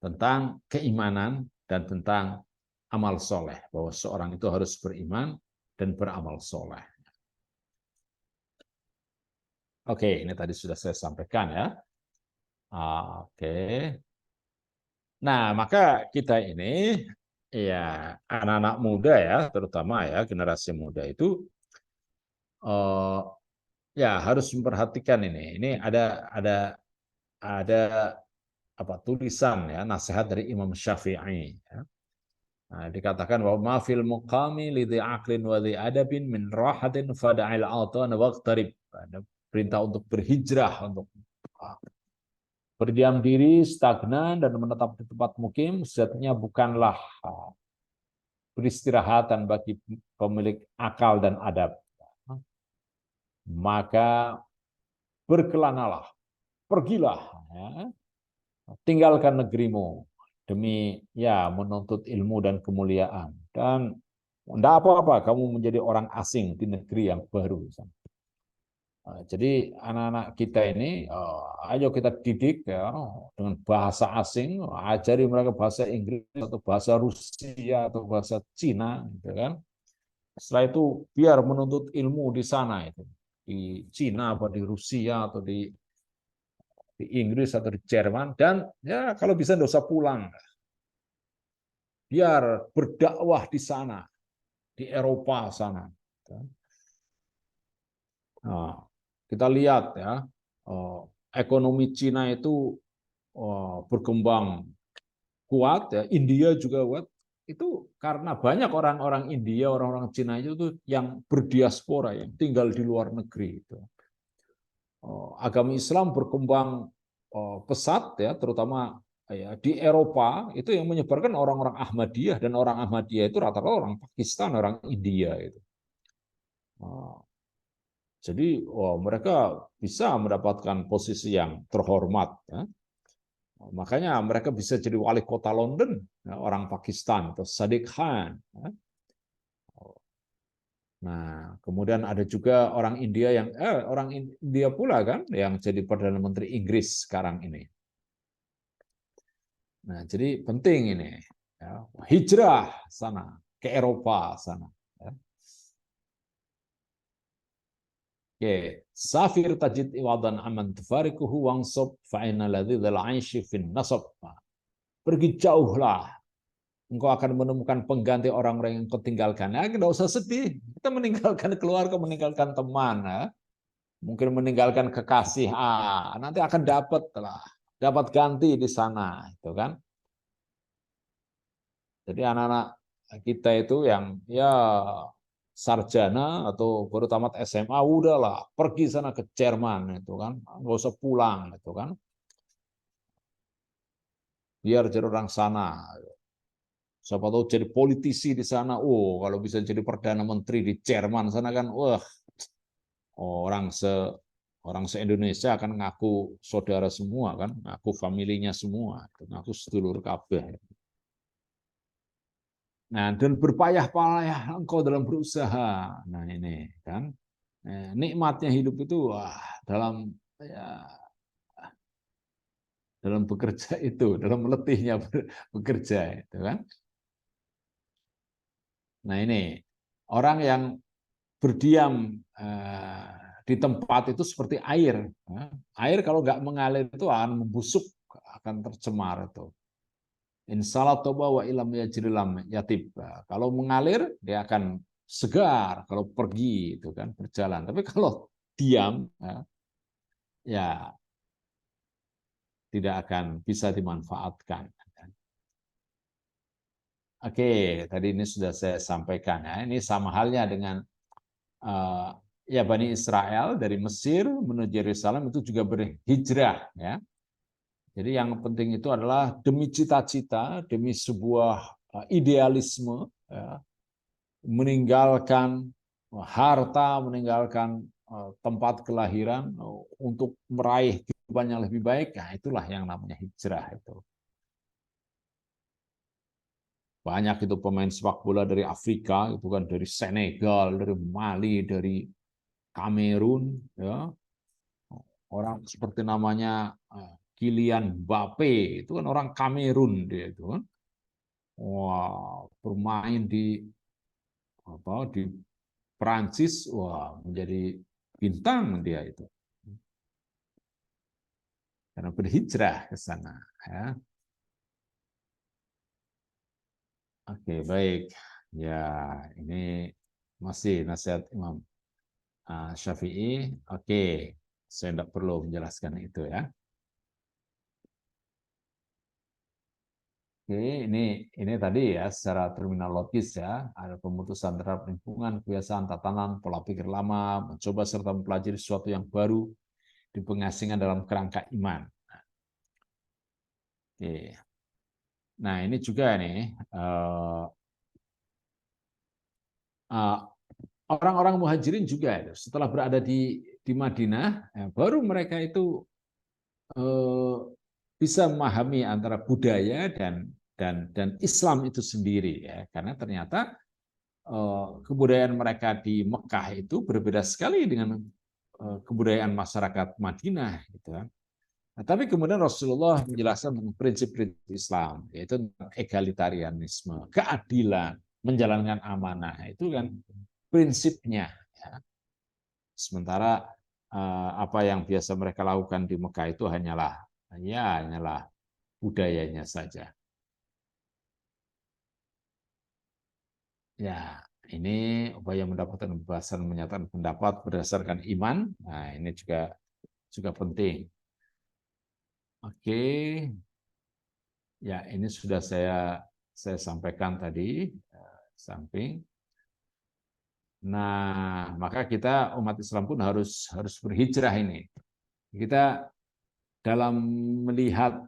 tentang keimanan dan tentang amal soleh, bahwa seorang itu harus beriman dan beramal soleh. Oke, ini tadi sudah saya sampaikan ya. Oke. Nah, maka kita ini ya anak-anak muda ya, terutama ya generasi muda itu ya harus memperhatikan ini. Ini ada tulisan ya, nasihat dari Imam Syafi'i ya. Nah, dikatakan bahwa ma fil muqami lidhi aqlin wa dhi adabin min rahatin fada'il autan waqtarib. Ada perintah untuk berhijrah, untuk berdiam diri, stagnan, dan menetap di tempat mukim, sejatinya bukanlah peristirahatan bagi pemilik akal dan adab. Maka berkelanalah, pergilah, ya, tinggalkan negerimu, demi ya menuntut ilmu dan kemuliaan. Dan tidak apa-apa kamu menjadi orang asing di negeri yang baru. Jadi anak-anak kita ini, ayo kita didik ya dengan bahasa asing, ajari mereka bahasa Inggris atau bahasa Rusia atau bahasa Cina, gitu kan. Setelah itu biar menuntut ilmu di sana itu, di Cina apa di Rusia atau di Inggris atau di Jerman, dan ya kalau bisa nggak usah pulang, biar berdakwah di sana, di Eropa sana. Nah, kita lihat ya, ekonomi Cina itu berkembang kuat, ya. India juga kuat. Itu karena banyak orang-orang India, orang-orang Cina itu tuh yang berdiaspora, yang tinggal di luar negeri. Itu. Agama Islam berkembang pesat, ya, terutama ya, di Eropa itu yang menyebarkan orang-orang Ahmadiyah, dan orang Ahmadiyah itu rata-rata orang Pakistan, orang India itu. Jadi mereka bisa mendapatkan posisi yang terhormat. Ya. Makanya mereka bisa jadi wali kota London, ya, orang Pakistan, atau Sadiq Khan. Ya. Nah, kemudian ada juga orang India orang India pula kan yang jadi Perdana Menteri Inggris sekarang ini. Nah, jadi penting ini, ya, hijrah sana ke Eropa sana. Ya. Oke, safir tajid iwadan aman tufarikuhu wangsob fa'ina ladzal aishi fin nasab. Pergi jauhlah, engkau akan menemukan pengganti orang-orang yang kau tinggalkan. Ya, tidak usah sedih. Kita meninggalkan keluarga, meninggalkan teman, ya. Mungkin meninggalkan kekasih. Nanti akan dapat ganti di sana, itu kan. Jadi anak-anak kita itu yang ya sarjana atau baru tamat SMA, udahlah pergi sana ke Jerman itu kan, nggak usah pulang itu kan, biar jadi orang sana. Siapa tahu jadi politisi di sana. Kalau bisa jadi perdana menteri di Jerman sana kan, wah, orang se orang se-Indonesia akan ngaku saudara semua kan, ngaku familinya semua, ngaku sedulur kabeh. Nah, dan berpayah-payah engkau dalam berusaha. Nah, ini kan nikmatnya hidup itu ya, dalam bekerja itu, dalam letihnya bekerja itu kan. Nah, ini orang yang berdiam di tempat itu seperti air. Air kalau nggak mengalir itu akan membusuk, akan tercemar itu. Insalat toba wa ilam yajrilam yatib. Kalau mengalir dia akan segar kalau pergi itu kan berjalan. Tapi kalau diam ya tidak akan bisa dimanfaatkan. Oke, tadi ini sudah saya sampaikan ya. Ini sama halnya dengan ya Bani Israel dari Mesir menuju Yerusalem itu juga berhijrah ya. Jadi yang penting itu adalah demi cita-cita, demi sebuah idealisme, ya, meninggalkan harta, meninggalkan tempat kelahiran untuk meraih kehidupan yang lebih baik. Nah, itulah yang namanya hijrah itu. Banyak itu pemain sepak bola dari Afrika, itu kan dari Senegal, dari Mali, dari Kamerun, ya. Orang seperti namanya Kylian Mbappe, itu kan orang Kamerun dia itu kan. Wah, bermain di Prancis, wah menjadi bintang dia itu. Karena berhijrah ke sana, ya. Oke, baik. Ya, ini masih nasihat Imam Syafi'i. Oke, saya tidak perlu menjelaskan itu ya. Oke, ini tadi ya secara terminologis ya, ada pemutusan terhadap lingkungan, kebiasaan, tatanan, pola pikir lama, mencoba serta mempelajari sesuatu yang baru di pengasingan dalam kerangka iman. Oke. Nah, ini juga nih orang-orang muhajirin juga setelah berada di Madinah, baru mereka itu bisa memahami antara budaya dan dan Islam itu sendiri ya, karena ternyata kebudayaan mereka di Mekah itu berbeda sekali dengan kebudayaan masyarakat Madinah gitu kan. Nah, tapi kemudian Rasulullah menjelaskan prinsip-prinsip Islam, yaitu egalitarianisme, keadilan, menjalankan amanah, itu kan prinsipnya. Ya. Sementara apa yang biasa mereka lakukan di Mekah itu hanyalah budayanya saja. Ya, ini upaya mendapatkan kebebasan menyatakan pendapat berdasarkan iman. Nah, ini juga penting. Oke, ya ini sudah saya sampaikan tadi samping. Nah, maka kita umat Islam pun harus berhijrah ini. Kita dalam melihat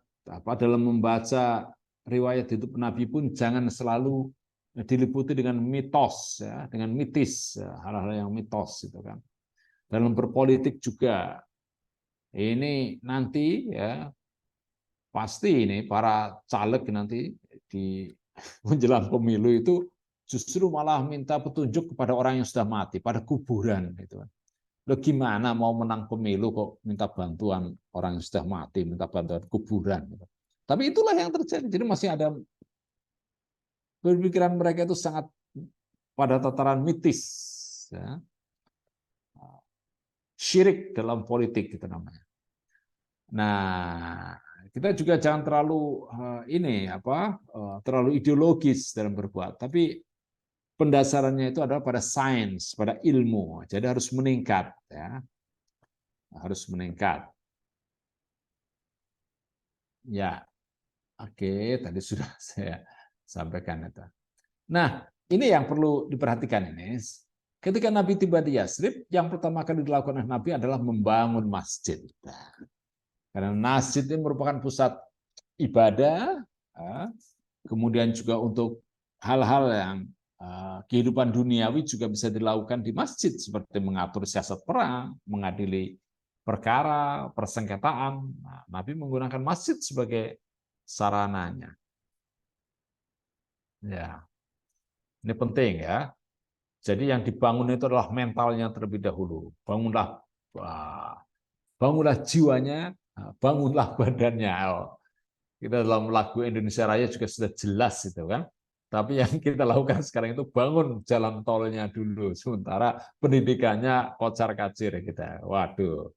dalam membaca riwayat hidup Nabi pun jangan selalu diliputi dengan mitos ya, dengan mitis, hal-hal yang mitos itu kan. Dalam berpolitik juga ini nanti ya pasti ini para caleg nanti di menjelang pemilu itu justru malah minta petunjuk kepada orang yang sudah mati, pada kuburan gitu kan. Lo gimana mau menang pemilu kok minta bantuan orang yang sudah mati, minta bantuan kuburan gitu. Tapi itulah yang terjadi. Jadi masih ada berpikiran mereka itu sangat pada tataran mitis ya. Syirik dalam politik itu namanya. Nah, kita juga jangan terlalu terlalu ideologis dalam berbuat, tapi pendasarannya itu adalah pada sains, pada ilmu. Jadi harus meningkat ya. Harus meningkat. Ya. Oke, tadi sudah saya sampaikan itu. Nah, ini yang perlu diperhatikan ini. Ketika Nabi tiba di Yasrib, yang pertama kali dilakukan oleh Nabi adalah membangun masjid. Karena masjid ini merupakan pusat ibadah, kemudian juga untuk hal-hal yang kehidupan duniawi juga bisa dilakukan di masjid, seperti mengatur siasat perang, mengadili perkara, persengketaan. Nah, Nabi menggunakan masjid sebagai sarananya. Ya, ini penting ya. Jadi yang dibangun itu adalah mentalnya terlebih dahulu. Bangunlah jiwanya, bangunlah badannya. Kita dalam lagu Indonesia Raya juga sudah jelas itu kan. Tapi yang kita lakukan sekarang itu bangun jalan tolnya dulu, sementara pendidikannya kocar-kacir kita. Waduh,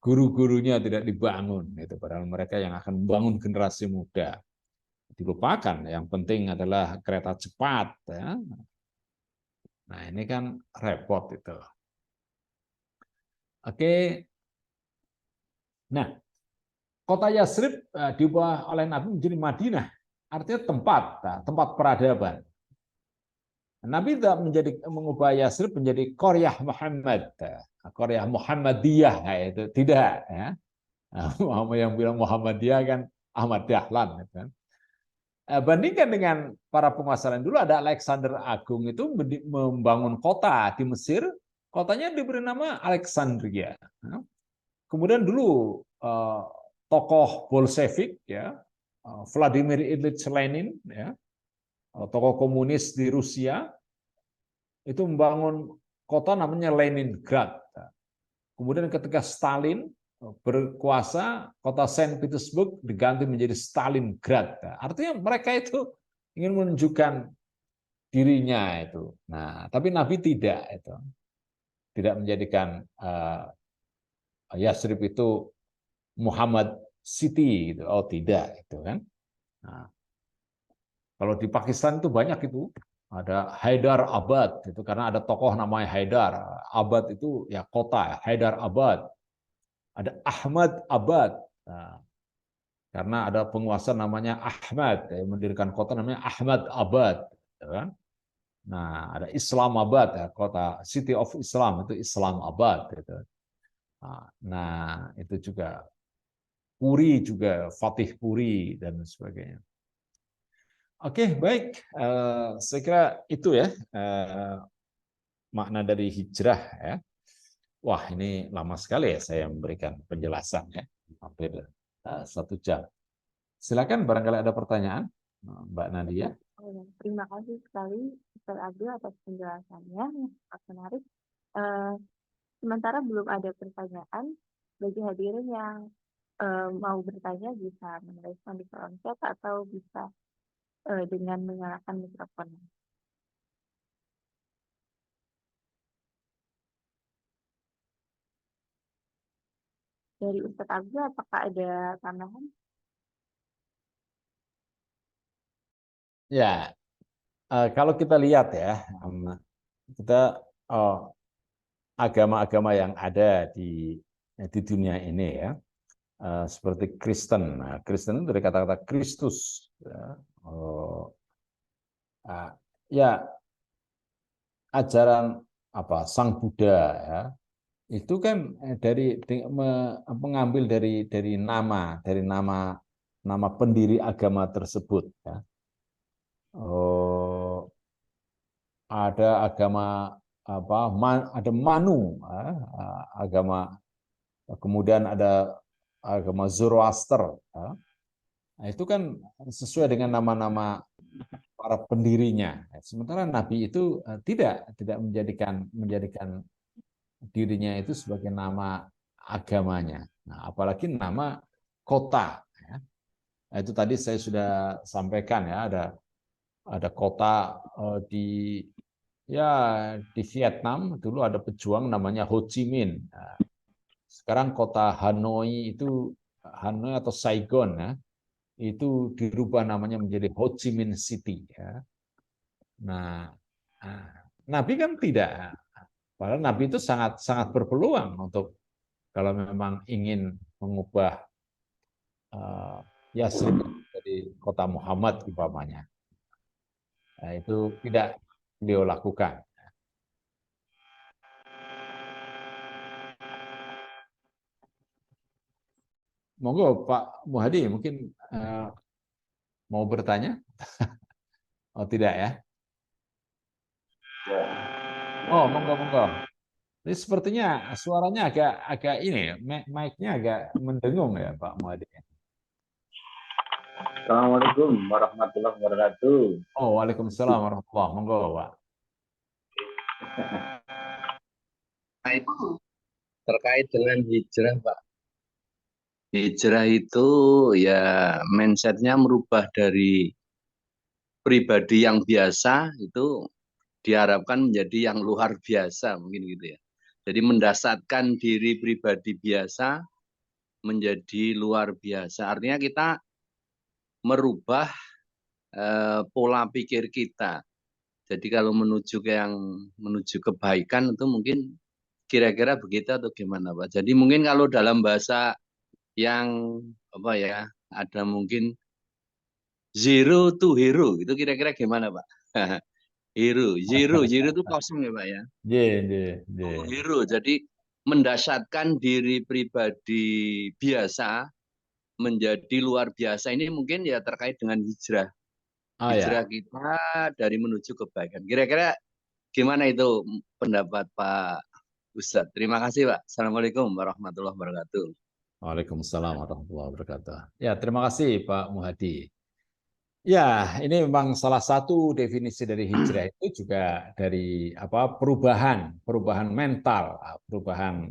guru-gurunya tidak dibangun, itu padahal mereka yang akan membangun generasi muda. Dilupakan, yang penting adalah kereta cepat. Ya. Nah ini kan repot itu. Oke, nah kota Yasrib diubah oleh Nabi menjadi Madinah, artinya tempat peradaban. Nabi tidak mengubah Yasrib menjadi Qaryah Muhammad, Qaryah Muhammadiyah, itu tidak. Ya. Yang bilang Muhammadiyah kan Ahmad Dahlan. Kan. Bandingkan dengan para penguasa lain, dulu ada Alexander Agung itu membangun kota di Mesir, kotanya diberi nama Alexandria. Kemudian dulu tokoh Bolshevik ya, Vladimir Ilyich Lenin ya, tokoh komunis di Rusia itu membangun kota namanya Leningrad. Kemudian ketika Stalin berkuasa, kota Saint Petersburg diganti menjadi Stalingrad. Artinya mereka itu ingin menunjukkan dirinya itu. Nah, tapi Nabi tidak itu. Tidak menjadikan Yasrib itu Muhammad City gitu. Oh, tidak itu kan. Nah, kalau di Pakistan itu banyak itu. Ada Haidar Abad itu karena ada tokoh namanya Haidar. Abad itu ya kota, Haidar Abad. Ada Ahmad Abad. Nah, karena ada penguasa namanya Ahmad, yang mendirikan kota namanya Ahmad Abad. Kan? Nah, ada Islamabad, ya, kota City of Islam itu Islamabad. Gitu. Nah, itu juga Puri juga, Fatih Puri, dan sebagainya. Oke, baik. Saya kira itu ya makna dari hijrah. Ya. Wah, ini lama sekali ya saya memberikan penjelasan ya, hampir 1 jam. Silakan barangkali ada pertanyaan. Mbak Nadia. Terima kasih sekali Ustaz Abdul atas penjelasannya yang sangat menarik. Eh, Sementara belum ada pertanyaan, bagi hadirin yang mau bertanya bisa menuliskan di kolom chat atau bisa dengan menyalakan mikrofon. Dari Ustaz Abdul, apakah ada tambahan? Ya, kalau kita lihat ya, kita agama-agama yang ada di dunia ini ya, seperti Kristen. Nah, Kristen itu dari kata-kata Kristus. Ya. Ya, ajaran apa Sang Buddha ya, itu kan mengambil dari nama nama pendiri agama tersebut ya. Ada agama apa ada Manu ya, agama, kemudian ada agama Zoroaster ya. Nah, itu kan sesuai dengan nama-nama para pendirinya. Sementara Nabi itu tidak menjadikan dirinya itu sebagai nama agamanya. Nah, apalagi nama kota. Ya. Nah, itu tadi saya sudah sampaikan ya, ada kota ya di Vietnam dulu ada pejuang namanya Ho Chi Minh. Nah, sekarang kota Hanoi itu Hanoi atau Saigon ya, itu dirubah namanya menjadi Ho Chi Minh City ya. Nah, Nabi kan tidak. Padahal Nabi itu sangat sangat berpeluang untuk kalau memang ingin mengubah Yasrib dari kota Muhammad umpamanya. Nah, itu tidak beliau lakukan. Monggo Pak Muhadi mungkin mau bertanya? Oh tidak ya? Oh monggo monggo. Ini sepertinya suaranya agak agak ini, mic-nya agak mendengung ya Pak Muhadi. Assalamualaikum warahmatullahi wabarakatuh. Oh waalaikumsalam warahmatullahi wabarakatuh. Monggo Pak. Nah, itu terkait dengan hijrah, Pak. Hijrah itu ya mindsetnya merubah dari pribadi yang biasa itu diharapkan menjadi yang luar biasa mungkin gitu ya. Jadi mendasarkan diri pribadi biasa menjadi luar biasa. Artinya kita merubah pola pikir kita. Jadi kalau menuju kebaikan itu mungkin kira-kira begitu atau gimana Pak? Jadi mungkin kalau dalam bahasa yang apa ya, ada mungkin zero to hero, itu kira-kira gimana Pak? Zero itu kosong ya Pak ya. To hero, jadi mendasarkan diri pribadi biasa menjadi luar biasa ini mungkin ya terkait dengan hijrah. Oh ya. Hijrah kita dari menuju kebaikan. Kira-kira gimana itu pendapat Pak Ustadz? Terima kasih Pak. Assalamualaikum warahmatullahi wabarakatuh. Waalaikumsalam warahmatullahi wabarakatuh. Ya, terima kasih Pak Muhadi. Ya, ini memang salah satu definisi dari hijrah itu juga dari perubahan mental, perubahan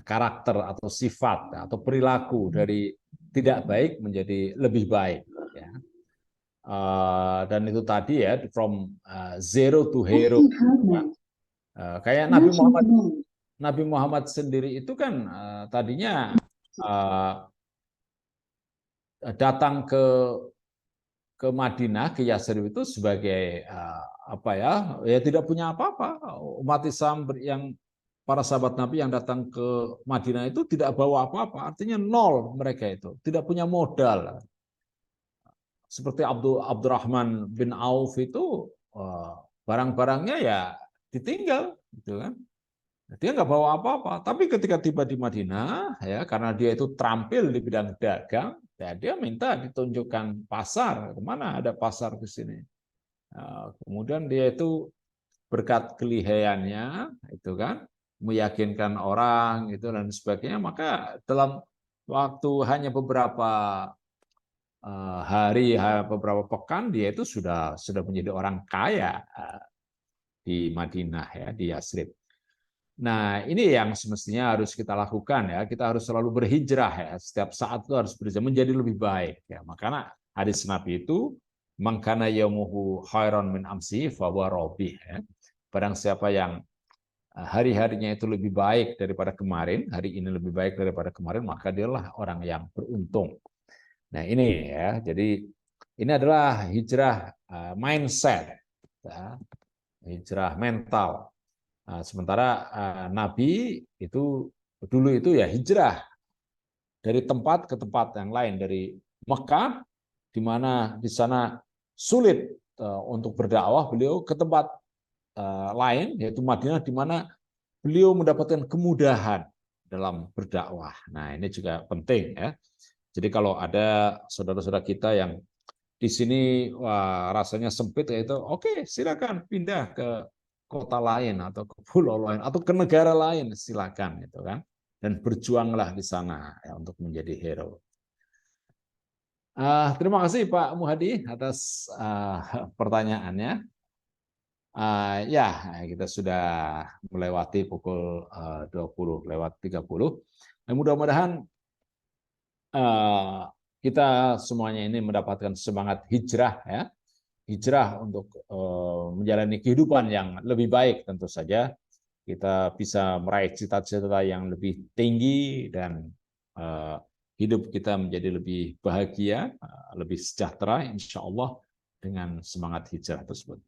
karakter atau sifat atau perilaku dari tidak baik menjadi lebih baik. Ya. Dan itu tadi ya, from zero to hero. Kayak Nabi Muhammad sendiri itu kan tadinya datang ke Madinah, ke Yasrib itu sebagai apa ya? Ya tidak punya apa-apa. Umat Islam yang para sahabat Nabi yang datang ke Madinah itu tidak bawa apa-apa, artinya nol mereka itu, tidak punya modal. Seperti Abdurrahman bin Auf itu barang-barangnya ya ditinggal, gitu kan. Dia nggak bawa apa-apa, tapi ketika tiba di Madinah, ya karena dia itu terampil di bidang dagang, ya dia minta ditunjukkan pasar, kemana ada pasar di sini. Kemudian dia itu berkat kelihayannya, itu kan meyakinkan orang, itu dan sebagainya. Maka dalam waktu hanya beberapa beberapa pekan dia itu sudah menjadi orang kaya di Madinah ya, di Yathrib. Nah, ini yang semestinya harus kita lakukan ya. Kita harus selalu berhijrah ya. Setiap saat itu harus berhijrah menjadi lebih baik ya. Makanya hadis Nabi itu mangkana yaumuhu khairan min amsi fa huwa rabih ya. Barang siapa yang hari-harinya itu lebih baik daripada kemarin, hari ini lebih baik daripada kemarin, maka dialah orang yang beruntung. Nah, ini ya. Jadi ini adalah hijrah mindset ya. Hijrah mental. Sementara Nabi itu dulu itu ya hijrah dari tempat ke tempat yang lain, dari Mekah di mana di sana sulit untuk berdakwah, beliau ke tempat lain yaitu Madinah di mana beliau mendapatkan kemudahan dalam berdakwah. Nah, ini juga penting ya. Jadi kalau ada saudara-saudara kita yang di sini wah, rasanya sempit itu, oke, silakan pindah ke kota lain atau ke pulau lain atau ke negara lain, silakan gitu kan. Dan berjuanglah di sana ya, untuk menjadi hero. Terima kasih Pak Muhadi atas pertanyaannya. Ya, kita sudah melewati pukul 20 lewat 30. Dan mudah-mudahan kita semuanya ini mendapatkan semangat hijrah ya. Hijrah untuk menjalani kehidupan yang lebih baik. Tentu saja kita bisa meraih cita-cita yang lebih tinggi dan hidup kita menjadi lebih bahagia, lebih sejahtera insya Allah dengan semangat hijrah tersebut.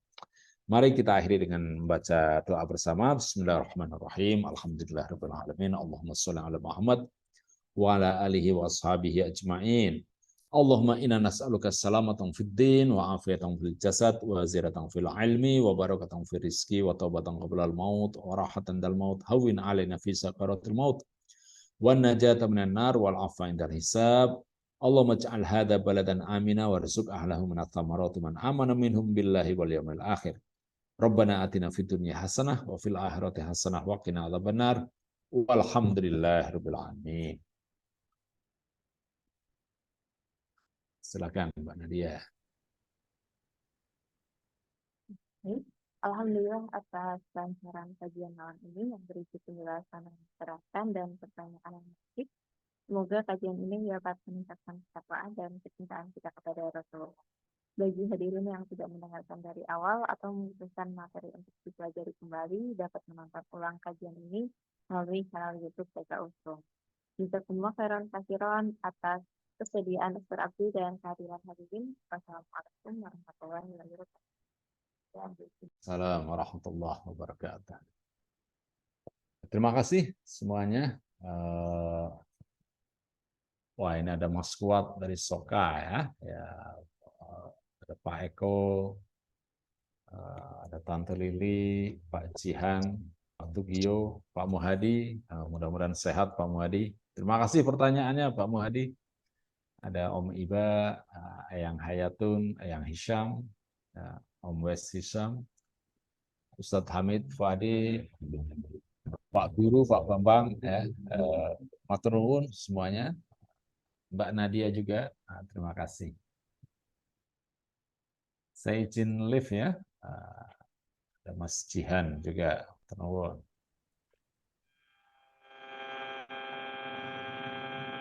Mari kita akhiri dengan membaca doa bersama. Bismillahirrahmanirrahim. Alhamdulillahirabbil alamin. Allahumma shalli ala Muhammad wa ala alihi wa ashabihi ajma'in. Allahumma inna nas'aluka salamatan fid din wa afiyatan fil jasad wa ziyadatan fil ilmi wa barakatan fil rizqi wa taubatan qabla al maut wa rahatan dal maut hawwin alaina fi sakaratil maut wa najata minan nar wal afwa indal hisab. Allahumma ij'al hadha baladan amina warzuq ahlahu minat thamarati man amana minhum billahi wal yawmil akhir. Rabbana atina fid dunya hasanah wa fil akhirati hasanah wa qina adzabannar. Walhamdulillahirabbil alamin. Silakan Mbak Nadia. Alhamdulillah atas lancaran kajian malam ini yang berisi penjelasan yang terapkan dan pertanyaan yang menarik. Semoga kajian ini dapat meningkatkan ketakwaan dan kecintaan kita kepada Rasulullah. Bagi hadirin yang tidak mendengarkan dari awal atau membutuhkan materi untuk dipelajari kembali, dapat menonton ulang kajian ini melalui channel YouTube TK Usung. Jazakumullah khairan katsiran atas kesediaan Dr. Abdi dan kehadiran hadirin. Wassalamualaikum warahmatullahi wabarakatuh. Assalamualaikum warahmatullahi wabarakatuh. Terima kasih semuanya. Wah, ini ada Mas Kuat dari Soka ya. Ada Pak Eko, ada Tante Lili, Pak Jihan, Pak Tugio, Pak Muhadi. Mudah-mudahan sehat Pak Muhadi. Terima kasih pertanyaannya Pak Muhadi. Ada Om Iba, Eyang Hayatun, Eyang Hisham, Om Wes Hisham, Ustadz Hamid Fuadi, Pak Guru, Pak Bambang, ya, matur nuwun semuanya, Mbak Nadia juga, terima kasih. Saya izin live ya, ada Mas Jihan juga, matur nuwun.